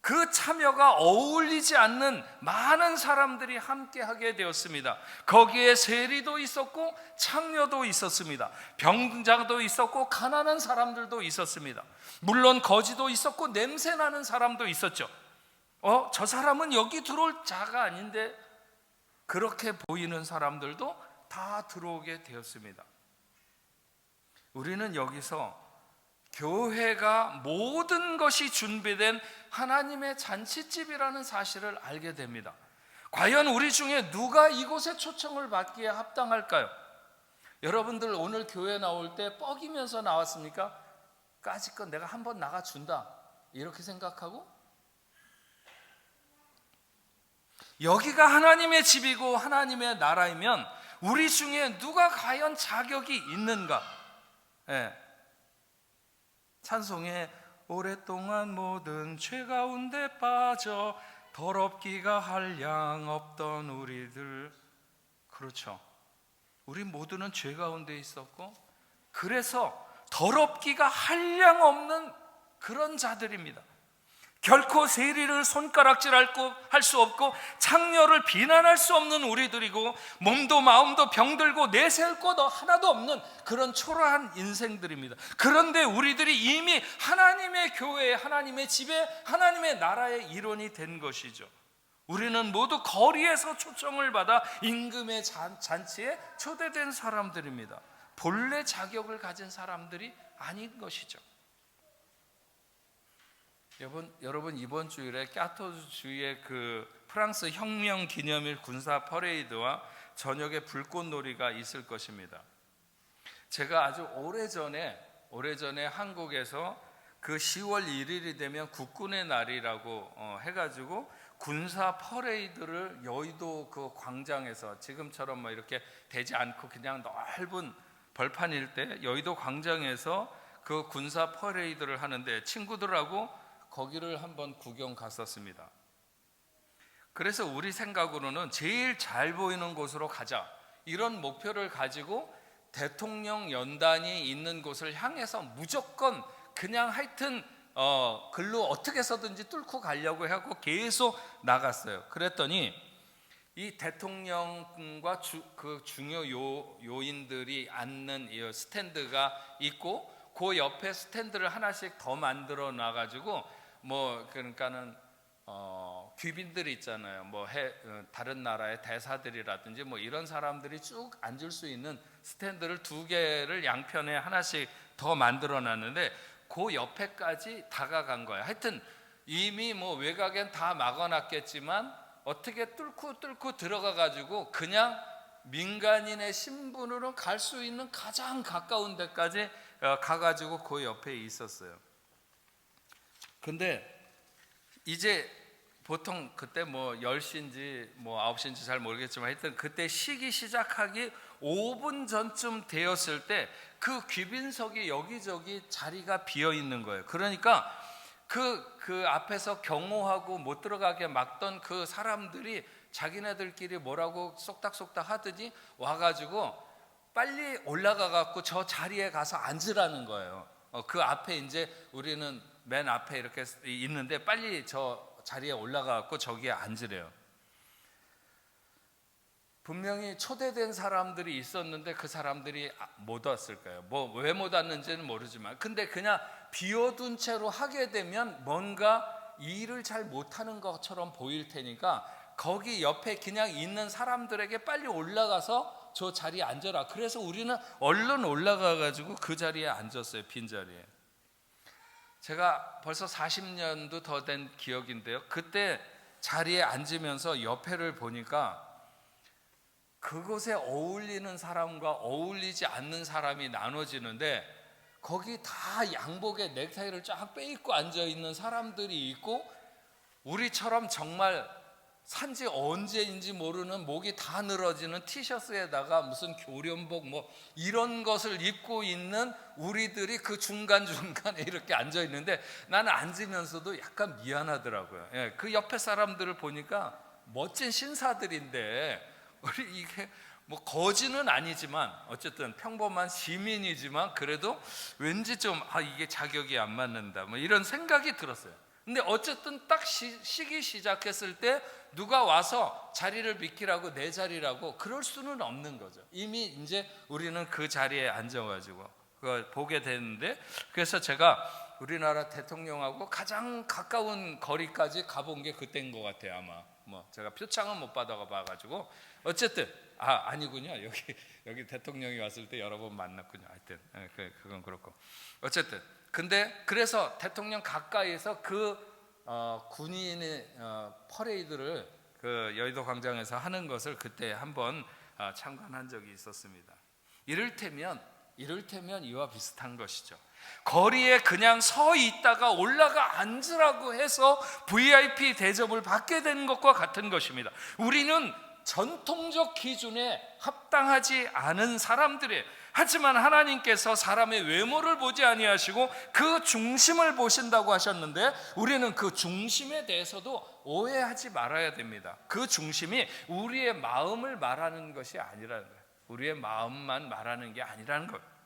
그 참여가 어울리지 않는 많은 사람들이 함께하게 되었습니다. 거기에 세리도 있었고 창녀도 있었습니다. 병자도 있었고 가난한 사람들도 있었습니다. 물론 거지도 있었고 냄새나는 사람도 있었죠. 저 사람은 여기 들어올 자가 아닌데, 그렇게 보이는 사람들도 다 들어오게 되었습니다. 우리는 여기서 교회가 모든 것이 준비된 하나님의 잔치집이라는 사실을 알게 됩니다. 과연 우리 중에 누가 이곳에 초청을 받기에 합당할까요? 여러분들 오늘 교회 나올 때 뻐기면서 나왔습니까? 까짓 건 내가 한번 나가준다 이렇게 생각하고? 여기가 하나님의 집이고 하나님의 나라이면 우리 중에 누가 과연 자격이 있는가? 찬송에 오랫동안 모든 죄 가운데 빠져 더럽기가 한량 없던 우리들, 그렇죠. 우리 모두는 죄 가운데 있었고 그래서 더럽기가 한량 없는 그런 자들입니다. 결코 세리를 손가락질할 수 없고 창녀를 비난할 수 없는 우리들이고 몸도 마음도 병들고 내세울 것 하나도 없는 그런 초라한 인생들입니다. 그런데 우리들이 이미 하나님의 교회에, 하나님의 집에, 하나님의 나라의 일원이 된 것이죠. 우리는 모두 거리에서 초청을 받아 임금의 잔치에 초대된 사람들입니다. 본래 자격을 가진 사람들이 아닌 것이죠. 여러분 이번 주일에 까토르 주의 그 프랑스 혁명 기념일 군사 퍼레이드와 저녁에 불꽃놀이가 있을 것입니다. 제가 아주 오래전에 한국에서 그 10월 1일이 되면 국군의 날이라고 해가지고 군사 퍼레이드를 여의도 그 광장에서, 지금처럼 뭐 이렇게 되지 않고 그냥 넓은 벌판일 때 여의도 광장에서 그 군사 퍼레이드를 하는데 친구들하고 거기를 한번 구경 갔었습니다. 그래서 우리 생각으로는 제일 잘 보이는 곳으로 가자, 이런 목표를 가지고 대통령 연단이 있는 곳을 향해서 무조건 그냥 하여튼 글로 어떻게 해서든지 뚫고 가려고 하고 계속 나갔어요. 그랬더니 이 대통령과 그 중요 요인들이 앉는 이 스탠드가 있고 그 옆에 스탠드를 하나씩 더 만들어 놔가지고 그러니까는 귀빈들이 있잖아요. 다른 나라의 대사들이라든지 이런 사람들이 쭉 앉을 수 있는 스탠드를 2개를 양편에 하나씩 더 만들어 놨는데 그 옆에까지 다가간 거예요. 하여튼 이미 외곽엔 다 막아놨겠지만 어떻게 뚫고 들어가 가지고 그냥 민간인의 신분으로 갈 수 있는 가장 가까운 데까지 가가지고 그 옆에 있었어요. 근데 이제 보통 그때 10시인지 9시인지 잘 모르겠지만 하여튼 그때 시기 시작하기 5분 전쯤 되었을 때 그 귀빈석이 여기저기 자리가 비어 있는 거예요. 그러니까 그 앞에서 경호하고 못 들어가게 막던 그 사람들이 자기네들끼리 뭐라고 쏙닥쏙닥 하더니 와가지고 빨리 올라가 갖고 저 자리에 가서 앉으라는 거예요. 그 앞에 이제 우리는 맨 앞에 이렇게 있는데 빨리 저 자리에 올라가 갖고 저기에 앉으래요. 분명히 초대된 사람들이 있었는데 그 사람들이 못 왔을까요? 왜 못 왔는지는 모르지만, 근데 그냥 비워둔 채로 하게 되면 뭔가 일을 잘 못하는 것처럼 보일 테니까 거기 옆에 그냥 있는 사람들에게 빨리 올라가서 저 자리에 앉아라. 그래서 우리는 얼른 올라가가지고 그 자리에 앉았어요. 빈자리에. 제가 벌써 40년도 더 된 기억인데요, 그때 자리에 앉으면서 옆에를 보니까 그곳에 어울리는 사람과 어울리지 않는 사람이 나눠지는데, 거기 다 양복에 넥타이를 쫙 빼입고 앉아있는 사람들이 있고, 우리처럼 정말 산지 언제인지 모르는 목이 다 늘어지는 티셔츠에다가 무슨 교련복 뭐 이런 것을 입고 있는 우리들이 그 중간중간에 이렇게 앉아있는데, 나는 앉으면서도 약간 미안하더라고요. 예, 그 옆에 사람들을 보니까 멋진 신사들인데, 우리 이게 뭐 거지는 아니지만 어쨌든 평범한 시민이지만 그래도 왠지 좀 이게 자격이 안 맞는다 뭐 이런 생각이 들었어요. 근데 어쨌든 딱 쉬기 시작했을 때 누가 와서 자리를 비키라고, 내 자리라고 그럴 수는 없는 거죠. 이미 이제 우리는 그 자리에 앉아가지고 그걸 보게 되는데, 그래서 제가 우리나라 대통령하고 가장 가까운 거리까지 가본 게 그때인 것 같아요. 아마 뭐 제가 표창은 못 받아가지고 어쨌든 아니군요. 여기 대통령이 왔을 때 여러 번 만났군요. 하여튼 그건 그렇고 어쨌든, 근데 그래서 대통령 가까이서 그 군인의 퍼레이드를 그 여의도 광장에서 하는 것을 그때 한번 참관한 적이 있었습니다. 이를테면 이와 비슷한 것이죠. 거리에 그냥 서 있다가 올라가 앉으라고 해서 VIP 대접을 받게 되는 것과 같은 것입니다. 우리는 전통적 기준에 합당하지 않은 사람들이에요. 하지만 하나님께서 사람의 외모를 보지 아니하시고 그 중심을 보신다고 하셨는데, 우리는 그 중심에 대해서도 오해하지 말아야 됩니다. 그 중심이 우리의 마음을 말하는 것이 아니라는 거예요. 우리의 마음만 말하는 게 아니라는 거예요.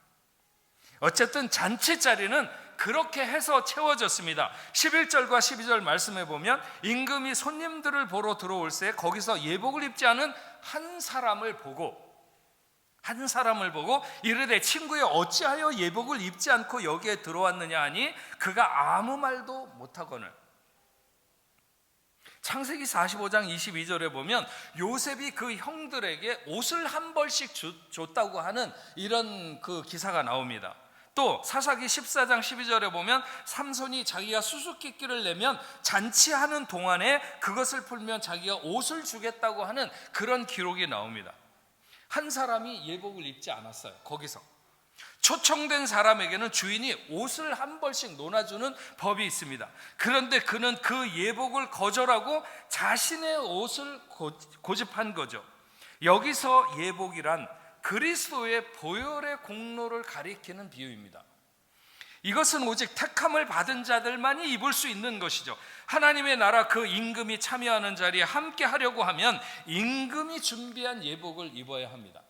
어쨌든 잔치 자리는 그렇게 해서 채워졌습니다. 11절과 12절 말씀해 보면, 임금이 손님들을 보러 들어올 때 거기서 예복을 입지 않은 한 사람을 보고 이르되 친구여 어찌하여 예복을 입지 않고 여기에 들어왔느냐 하니 그가 아무 말도 못하거늘. 창세기 45장 22절에 보면 요셉이 그 형들에게 옷을 한 벌씩 줬다고 하는 이런 그 기사가 나옵니다. 또 사사기 14장 12절에 보면 삼손이 자기가 수수께끼를 내면 잔치하는 동안에 그것을 풀면 자기가 옷을 주겠다고 하는 그런 기록이 나옵니다. 한 사람이 예복을 입지 않았어요. 거기서 초청된 사람에게는 주인이 옷을 한 벌씩 논아주는 법이 있습니다. 그런데 그는 그 예복을 거절하고 자신의 옷을 고집한 거죠. 여기서 예복이란 그리스도의 보혈의 공로를 가리키는 비유입니다. 이것은 오직 택함을 받은 자들만이 입을 수 있는 것이죠. 하나님의 나라 그 임금이 참여하는 자리에 함께 하려고 하면 임금이 준비한 예복을 입어야 합니다.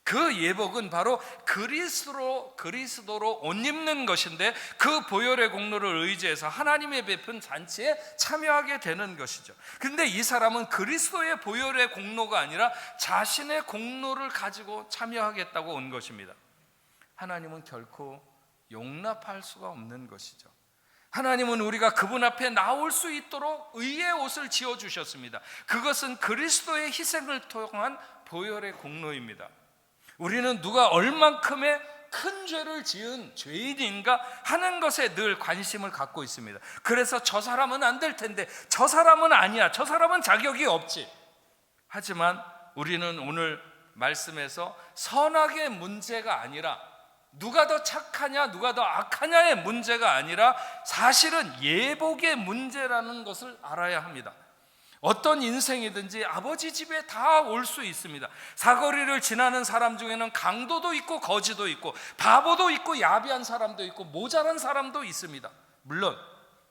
그 예복은 바로 그리스도로 옷 입는 것인데, 그 보혈의 공로를 의지해서 하나님의 베푼 잔치에 참여하게 되는 것이죠. 근데 이 사람은 그리스도의 보혈의 공로가 아니라 자신의 공로를 가지고 참여하겠다고 온 것입니다. 하나님은 결코 용납할 수가 없는 것이죠. 하나님은 우리가 그분 앞에 나올 수 있도록 의의 옷을 지어주셨습니다. 그것은 그리스도의 희생을 통한 보혈의 공로입니다. 우리는 누가 얼만큼의 큰 죄를 지은 죄인인가 하는 것에 늘 관심을 갖고 있습니다. 그래서 저 사람은 안 될 텐데, 저 사람은 아니야, 저 사람은 자격이 없지. 하지만 우리는 오늘 말씀에서 선악의 문제가 아니라, 누가 더 착하냐 누가 더 악하냐의 문제가 아니라 사실은 예복의 문제라는 것을 알아야 합니다. 어떤 인생이든지 아버지 집에 다 올 수 있습니다. 사거리를 지나는 사람 중에는 강도도 있고 거지도 있고 바보도 있고 야비한 사람도 있고 모자란 사람도 있습니다. 물론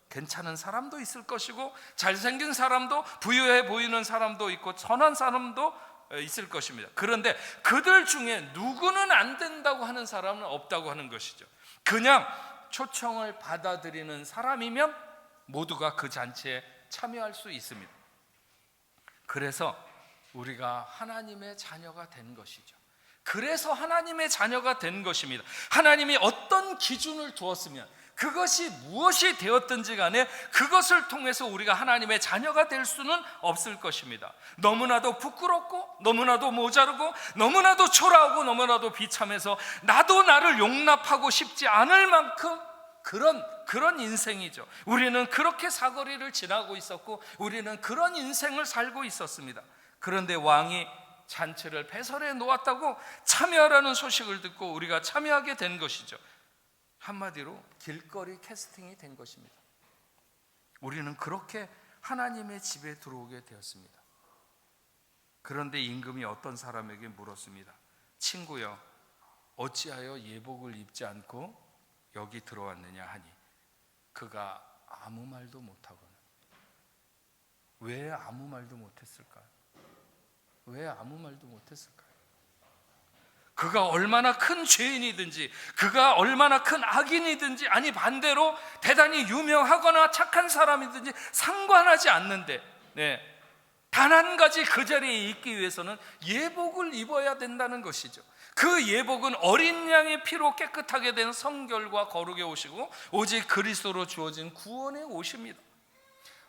괜찮은 사람도 있을 것이고 잘생긴 사람도, 부유해 보이는 사람도 있고 선한 사람도 있을 것입니다. 그런데 그들 중에 누구는 안 된다고 하는 사람은 없다고 하는 것이죠. 그냥 초청을 받아들이는 사람이면 모두가 그 잔치에 참여할 수 있습니다. 그래서 우리가 하나님의 자녀가 된 것이죠. 그래서 하나님의 자녀가 된 것입니다. 하나님이 어떤 기준을 두었으면 그것이 무엇이 되었든지 간에 그것을 통해서 우리가 하나님의 자녀가 될 수는 없을 것입니다. 너무나도 부끄럽고 너무나도 모자르고 너무나도 초라하고 너무나도 비참해서 나도 나를 용납하고 싶지 않을 만큼 그런 인생이죠. 우리는 그렇게 사거리를 지나고 있었고 우리는 그런 인생을 살고 있었습니다. 그런데 왕이 잔치를 배설해 놓았다고 참여하라는 소식을 듣고 우리가 참여하게 된 것이죠. 한마디로 길거리 캐스팅이 된 것입니다. 우리는 그렇게 하나님의 집에 들어오게 되었습니다. 그런데 임금이 어떤 사람에게 물었습니다. 친구여, 어찌하여 예복을 입지 않고 여기 들어왔느냐 하니 그가 아무 말도 못하거늘. 왜 아무 말도 못했을까요? 왜 아무 말도 못했을까요? 그가 얼마나 큰 죄인이든지 그가 얼마나 큰 악인이든지 아니 반대로 대단히 유명하거나 착한 사람이든지 상관하지 않는데 단 한 가지 그 자리에 있기 위해서는 예복을 입어야 된다는 것이죠. 그 예복은 어린 양의 피로 깨끗하게 된 성결과 거룩의 옷이고 오직 그리스도로 주어진 구원의 옷입니다.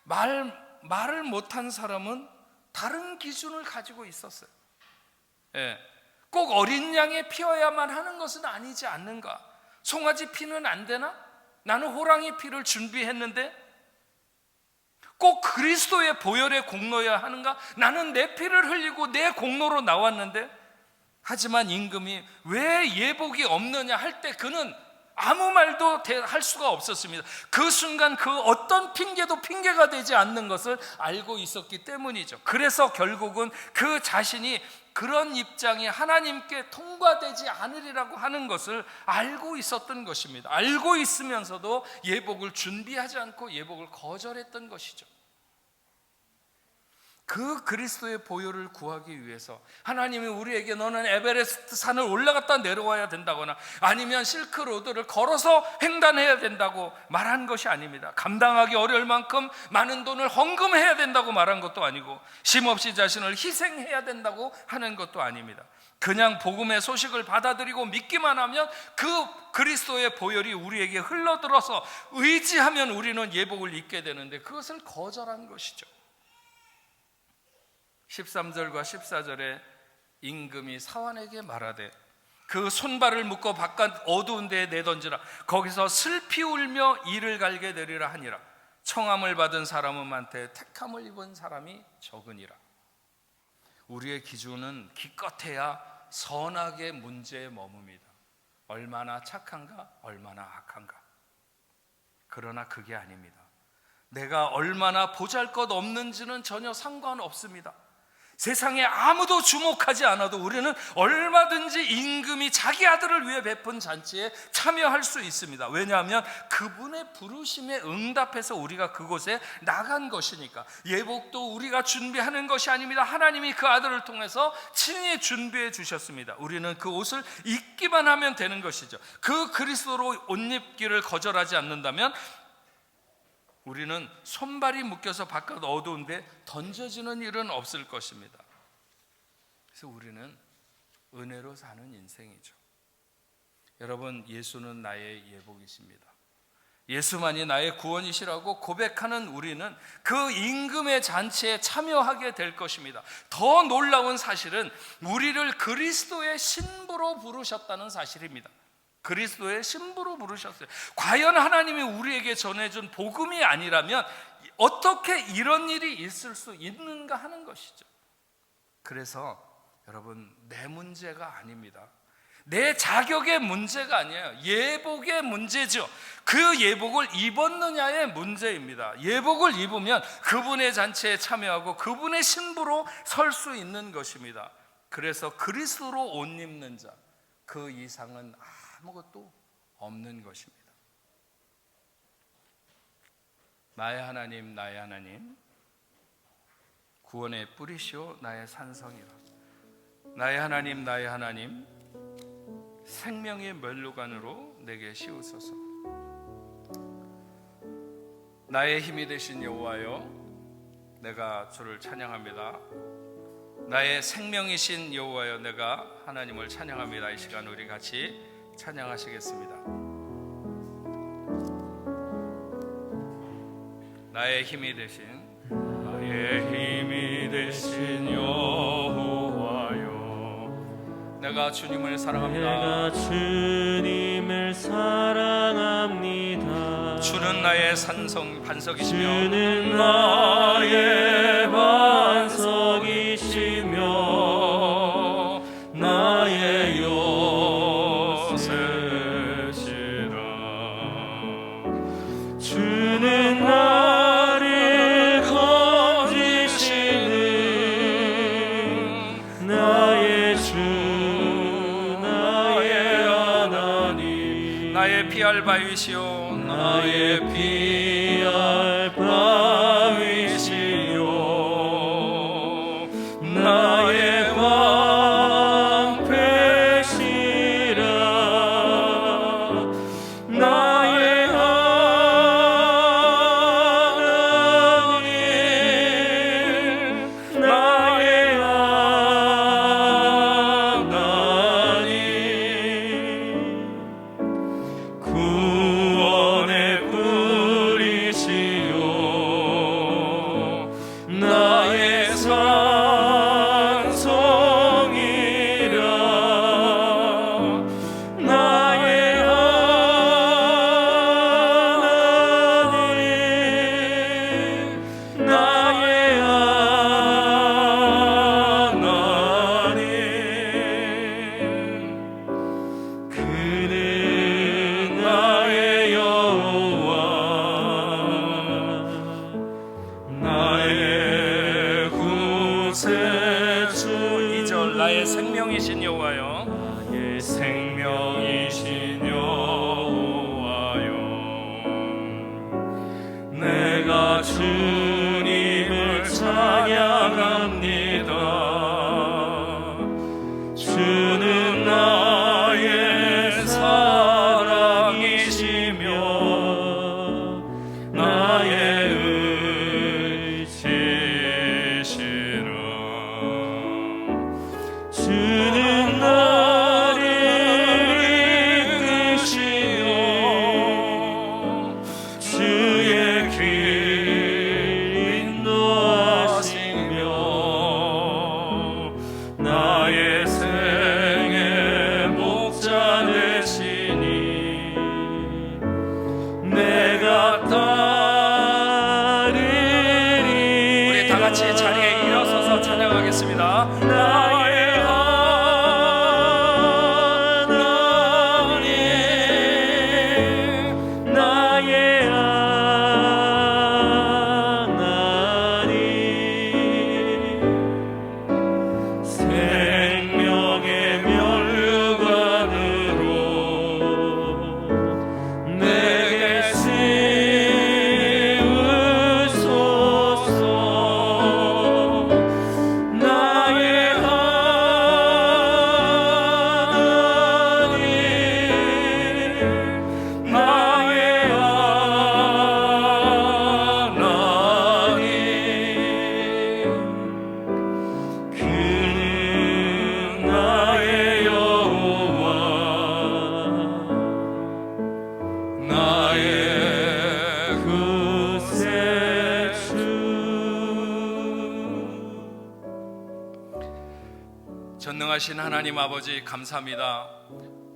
말을 못한 사람은 다른 기준을 가지고 있었어요. 꼭 어린 양의 피여야만 하는 것은 아니지 않는가? 송아지 피는 안 되나? 나는 호랑이 피를 준비했는데 꼭 그리스도의 보혈의 공로여야 하는가? 나는 내 피를 흘리고 내 공로로 나왔는데. 하지만 임금이 왜 예복이 없느냐 할 때 그는 아무 말도 할 수가 없었습니다. 그 순간 그 어떤 핑계도 핑계가 되지 않는 것을 알고 있었기 때문이죠. 그래서 결국은 그 자신이 그런 입장이 하나님께 통과되지 않으리라고 하는 것을 알고 있었던 것입니다. 알고 있으면서도 예복을 준비하지 않고 예복을 거절했던 것이죠. 그 그리스도의 보혈을 구하기 위해서 하나님이 우리에게 너는 에베레스트 산을 올라갔다 내려와야 된다거나 아니면 실크로드를 걸어서 횡단해야 된다고 말한 것이 아닙니다. 감당하기 어려울 만큼 많은 돈을 헌금해야 된다고 말한 것도 아니고 쉼없이 자신을 희생해야 된다고 하는 것도 아닙니다. 그냥 복음의 소식을 받아들이고 믿기만 하면 그 그리스도의 보혈이 우리에게 흘러들어서 의지하면 우리는 예복을 입게 되는데 그것을 거절한 것이죠. 13절과 14절에 임금이 사환에게 말하되 그 손발을 묶어 바깥 어두운 데에 내던지라. 거기서 슬피 울며 이를 갈게 되리라 하니라. 청함을 받은 사람은 많되 택함을 입은 사람이 적으니라. 우리의 기준은 기껏해야 선악의 문제에 머뭅니다. 얼마나 착한가, 얼마나 악한가. 그러나 그게 아닙니다. 내가 얼마나 보잘것없는지는 전혀 상관없습니다. 세상에 아무도 주목하지 않아도 우리는 얼마든지 임금이 자기 아들을 위해 베푼 잔치에 참여할 수 있습니다. 왜냐하면 그분의 부르심에 응답해서 우리가 그곳에 나간 것이니까. 예복도 우리가 준비하는 것이 아닙니다. 하나님이 그 아들을 통해서 친히 준비해 주셨습니다. 우리는 그 옷을 입기만 하면 되는 것이죠. 그 그리스도로 옷 입기를 거절하지 않는다면 우리는 손발이 묶여서 바깥 어두운데 던져지는 일은 없을 것입니다. 그래서 우리는 은혜로 사는 인생이죠. 여러분, 예수는 나의 예복이십니다. 예수만이 나의 구원이시라고 고백하는 우리는 그 임금의 잔치에 참여하게 될 것입니다. 더 놀라운 사실은 우리를 그리스도의 신부로 부르셨다는 사실입니다. 그리스도의 신부로 부르셨어요. 과연 하나님이 우리에게 전해준 복음이 아니라면 어떻게 이런 일이 있을 수 있는가 하는 것이죠. 그래서 여러분, 내 문제가 아닙니다. 내 자격의 문제가 아니에요. 예복의 문제죠. 그 예복을 입었느냐의 문제입니다. 예복을 입으면 그분의 잔치에 참여하고 그분의 신부로 설 수 있는 것입니다. 그래서 그리스도로 옷 입는 자, 그 이상은 아무것도 없는 것입니다. 나의 하나님, 나의 하나님, 구원의 뿌리시오 나의 산성이라. 나의 하나님, 나의 하나님, 생명의 멸류관으로 내게 씌우소서. 나의 힘이 되신 여호와여, 내가 주를 찬양합니다. 나의 생명이신 여호와여, 내가 하나님을 찬양합니다. 이 시간 우리 같이 찬양하시겠습니다. 나의 힘이 되신 여호와여, 내가 주님을 사랑합니다. 내가 주님을 사랑합니다. 주는 나의 반석이시며 주는 나의 반석이시며 나의 요새시라. 주는 나를 건지시는 나의 주, 나의 하나님, 나의 피할 바위시오, 나의 피할 바위시요 나의 방패시라. 나의 하나님, 나의 하나님, 구원의 뿌리시요 나의 산성이라. 나의 하나님, 나의 하나님, 그는 나의 여호와, 나의 구세주. 2절 나의 생명이신 여호와여, 나의 생명이신 여호와여, 내가 주님을 찬양합니다. 주는 나의 사랑이시며 나의 의지시라. 주는 나를 이끄시오 주의 길 인도하시며 나의 생의 목자 되시니 내가 따르리. 우리 다 같이 자리에 일어서서 찬양하겠습니다. 나의 하나님, 나의 하나님, 생명의 면류관으로 내게 세우소서. 나의 하나님, 나의 하나님, 그는 나의 여호와, 나의 구세주. 전능하신 하나님 아버지, 감사합니다.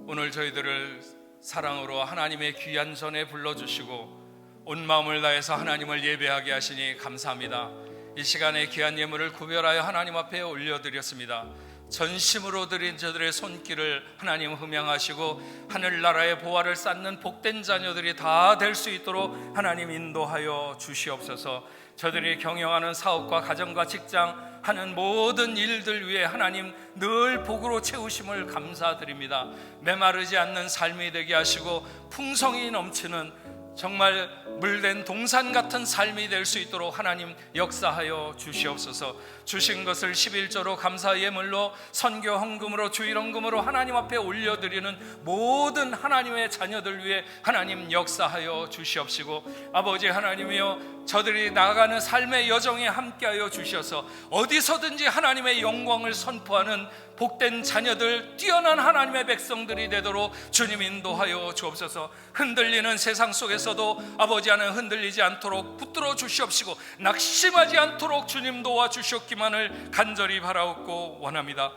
오늘 저희들을 사랑으로 하나님의 귀한 전에 불러주시고 온 마음을 다해서 하나님을 예배하게 하시니 감사합니다. 이 시간에 귀한 예물을 구별하여 하나님 앞에 올려드렸습니다. 전심으로 드린 저들의 손길을 하나님 흠양하시고 하늘나라의 보화를 쌓는 복된 자녀들이 다 될 수 있도록 하나님 인도하여 주시옵소서. 저들이 경영하는 사업과 가정과 직장 하는 모든 일들 위해 하나님 늘 복으로 채우심을 감사드립니다. 메마르지 않는 삶이 되게 하시고 풍성이 넘치는 정말 물된 동산 같은 삶이 될 수 있도록 하나님 역사하여 주시옵소서. 주신 것을 11조로 감사 예물로 선교 헌금으로 주일 헌금으로 하나님 앞에 올려드리는 모든 하나님의 자녀들 위해 하나님 역사하여 주시옵시고, 아버지 하나님이여 저들이 나아가는 삶의 여정에 함께하여 주셔서 어디서든지 하나님의 영광을 선포하는 복된 자녀들, 뛰어난 하나님의 백성들이 되도록 주님 인도하여 주옵소서. 흔들리는 세상 속에서도 아버지 하나님 흔들리지 않도록 붙들어 주시옵시고 낙심하지 않도록 주님 도와주셨기만을 간절히 바라옵고 원합니다.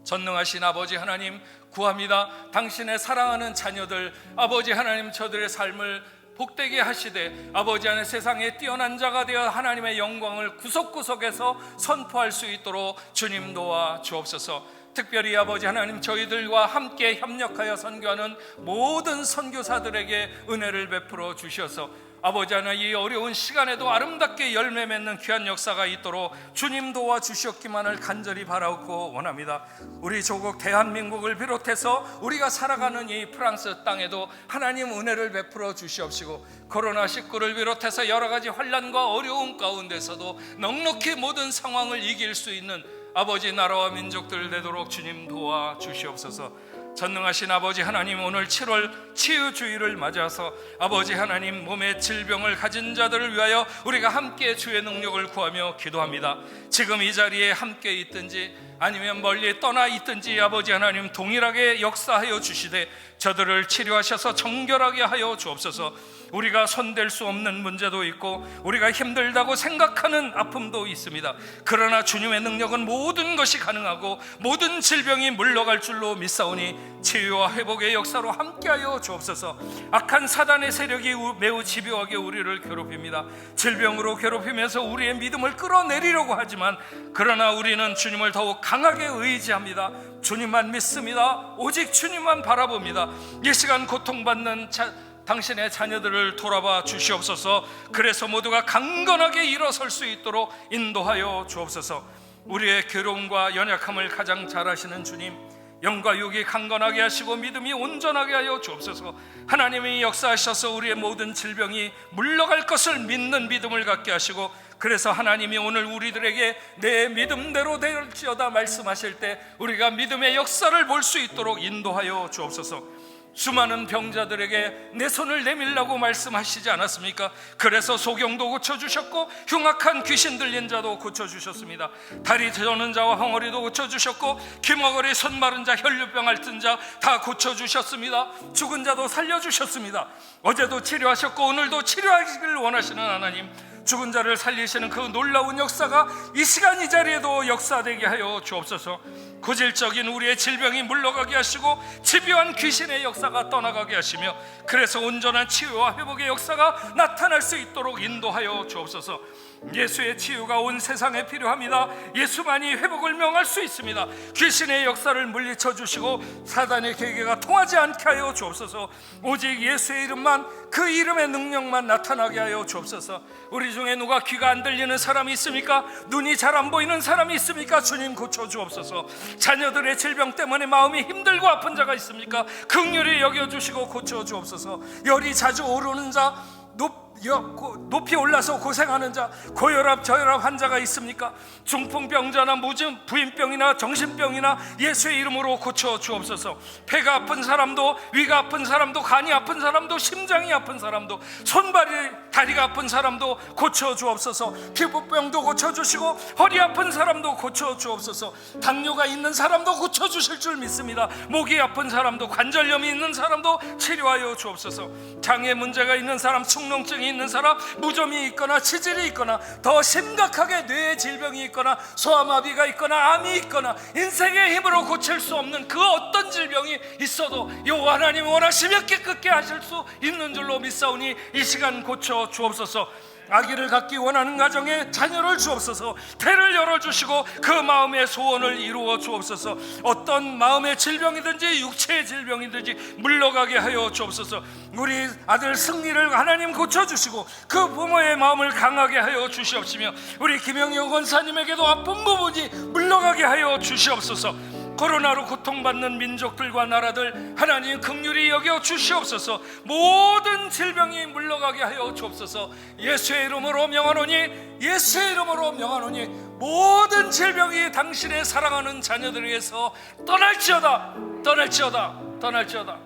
전능하신 아버지 하나님 구합니다. 당신의 사랑하는 자녀들, 아버지 하나님 저들의 삶을 복되게 하시되 아버지 안에 세상에 뛰어난 자가 되어 하나님의 영광을 구석구석에서 선포할 수 있도록 주님 도와 주옵소서. 특별히 아버지 하나님 저희들과 함께 협력하여 선교하는 모든 선교사들에게 은혜를 베풀어 주셔서 아버지 하나님 이 어려운 시간에도 아름답게 열매 맺는 귀한 역사가 있도록 주님 도와 주셨기만을 간절히 바라옵고 원합니다. 우리 조국 대한민국을 비롯해서 우리가 살아가는 이 프랑스 땅에도 하나님 은혜를 베풀어 주시옵시고 코로나19를 비롯해서 여러 가지 환난과 어려움 가운데서도 넉넉히 모든 상황을 이길 수 있는 아버지 나라와 민족들 되도록 주님 도와 주시옵소서. 전능하신 아버지 하나님, 오늘 7월 치유주의를 맞아서 아버지 하나님 몸의 질병을 가진 자들을 위하여 우리가 함께 주의 능력을 구하며 기도합니다. 지금 이 자리에 함께 있든지 아니면 멀리 떠나 있든지 아버지 하나님 동일하게 역사하여 주시되 저들을 치료하셔서 정결하게 하여 주옵소서. 우리가 손댈 수 없는 문제도 있고 우리가 힘들다고 생각하는 아픔도 있습니다. 그러나 주님의 능력은 모든 것이 가능하고 모든 질병이 물러갈 줄로 믿사오니 치유와 회복의 역사로 함께하여 주옵소서. 악한 사단의 세력이 매우 집요하게 우리를 괴롭힙니다. 질병으로 괴롭히면서 우리의 믿음을 끌어내리려고 하지만 그러나 우리는 주님을 더욱 강하게 의지합니다. 주님만 믿습니다. 오직 주님만 바라봅니다. 이 시간 고통받는 당신의 자녀들을 돌아봐 주시옵소서. 그래서 모두가 강건하게 일어설 수 있도록 인도하여 주옵소서. 우리의 괴로움과 연약함을 가장 잘 아시는 주님, 영과 육이 강건하게 하시고 믿음이 온전하게 하여 주옵소서. 하나님이 역사하셔서 우리의 모든 질병이 물러갈 것을 믿는 믿음을 갖게 하시고 그래서 하나님이 오늘 우리들에게 내 믿음대로 될지어다 말씀하실 때 우리가 믿음의 역사를 볼 수 있도록 인도하여 주옵소서. 수많은 병자들에게 내 손을 내밀라고 말씀하시지 않았습니까? 그래서 소경도 고쳐주셨고 흉악한 귀신 들린 자도 고쳐주셨습니다. 다리 저는 자와 헝어리도 고쳐주셨고 귀머거리 손 마른 자 혈류병 앓던 자 다 고쳐주셨습니다. 죽은 자도 살려주셨습니다. 어제도 치료하셨고 오늘도 치료하시길 원하시는 하나님, 죽은 자를 살리시는 그 놀라운 역사가 이 시간 이 자리에도 역사되게 하여 주옵소서. 고질적인 우리의 질병이 물러가게 하시고 집요한 귀신의 역사가 떠나가게 하시며 그래서 온전한 치유와 회복의 역사가 나타날 수 있도록 인도하여 주옵소서. 예수의 치유가 온 세상에 필요합니다. 예수만이 회복을 명할 수 있습니다. 귀신의 역사를 물리쳐 주시고 사단의 계계가 통하지 않게 하여 주옵소서. 오직 예수의 이름만, 그 이름의 능력만 나타나게 하여 주옵소서. 우리 중에 누가 귀가 안 들리는 사람이 있습니까? 눈이 잘 안 보이는 사람이 있습니까? 주님 고쳐 주옵소서. 자녀들의 질병 때문에 마음이 힘들고 아픈 자가 있습니까? 긍휼히 여겨주시고 고쳐 주옵소서. 열이 자주 오르는 자, 높이 올라서 고생하는 자, 고혈압, 저혈압 환자가 있습니까? 중풍병자나 무증 부인병이나 정신병이나 예수의 이름으로 고쳐 주옵소서. 배가 아픈 사람도, 위가 아픈 사람도, 간이 아픈 사람도, 심장이 아픈 사람도, 손발이 다리가 아픈 사람도 고쳐 주옵소서. 피부병도 고쳐 주시고 허리 아픈 사람도 고쳐 주옵소서. 당뇨가 있는 사람도 고쳐 주실 줄 믿습니다. 목이 아픈 사람도, 관절염이 있는 사람도 치료하여 주옵소서. 장애 문제가 있는 사람, 축농증이 있는 사람, 무좀이 있거나 치질이 있거나 더 심각하게 뇌의 질병이 있거나 소아마비가 있거나 암이 있거나 인생의 힘으로 고칠 수 없는 그 어떤 질병이 있어도 여호와 하나님 원하시면 깨끗게 하실 수 있는 줄로 믿사오니 이 시간 고쳐 주옵소서. 아기를 갖기 원하는 가정에 자녀를 주옵소서. 태를 열어주시고 그 마음의 소원을 이루어 주옵소서. 어떤 마음의 질병이든지 육체의 질병이든지 물러가게 하여 주옵소서. 우리 아들 승리를 하나님 고쳐주시고 그 부모의 마음을 강하게 하여 주시옵시며 우리 김영영 권사님에게도 아픈 부분이 물러가게 하여 주시옵소서. 코로나로 고통받는 민족들과 나라들 하나님 긍휼히 여겨 주시옵소서. 모든 질병이 물러가게 하여 주옵소서. 예수의 이름으로 명하노니, 예수의 이름으로 명하노니 모든 질병이 당신의 사랑하는 자녀들에게서 떠날지어다, 떠날지어다, 떠날지어다.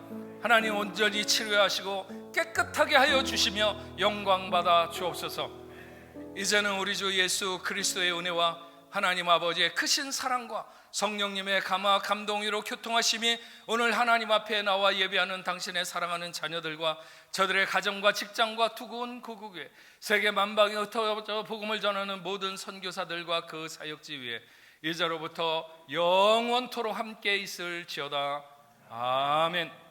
하나님 온전히 치료하시고 깨끗하게 하여 주시며 영광 받아 주옵소서. 이제는 우리 주 예수 그리스도의 은혜와 하나님 아버지의 크신 사랑과 성령님의 감화 감동으로 교통하심이 오늘 하나님 앞에 나와 예배하는 당신의 사랑하는 자녀들과 저들의 가정과 직장과 두고온 고국에 세계 만방에 흩어져 복음을 전하는 모든 선교사들과 그 사역지 위에 이제로부터 영원토록 함께 있을지어다. 아멘.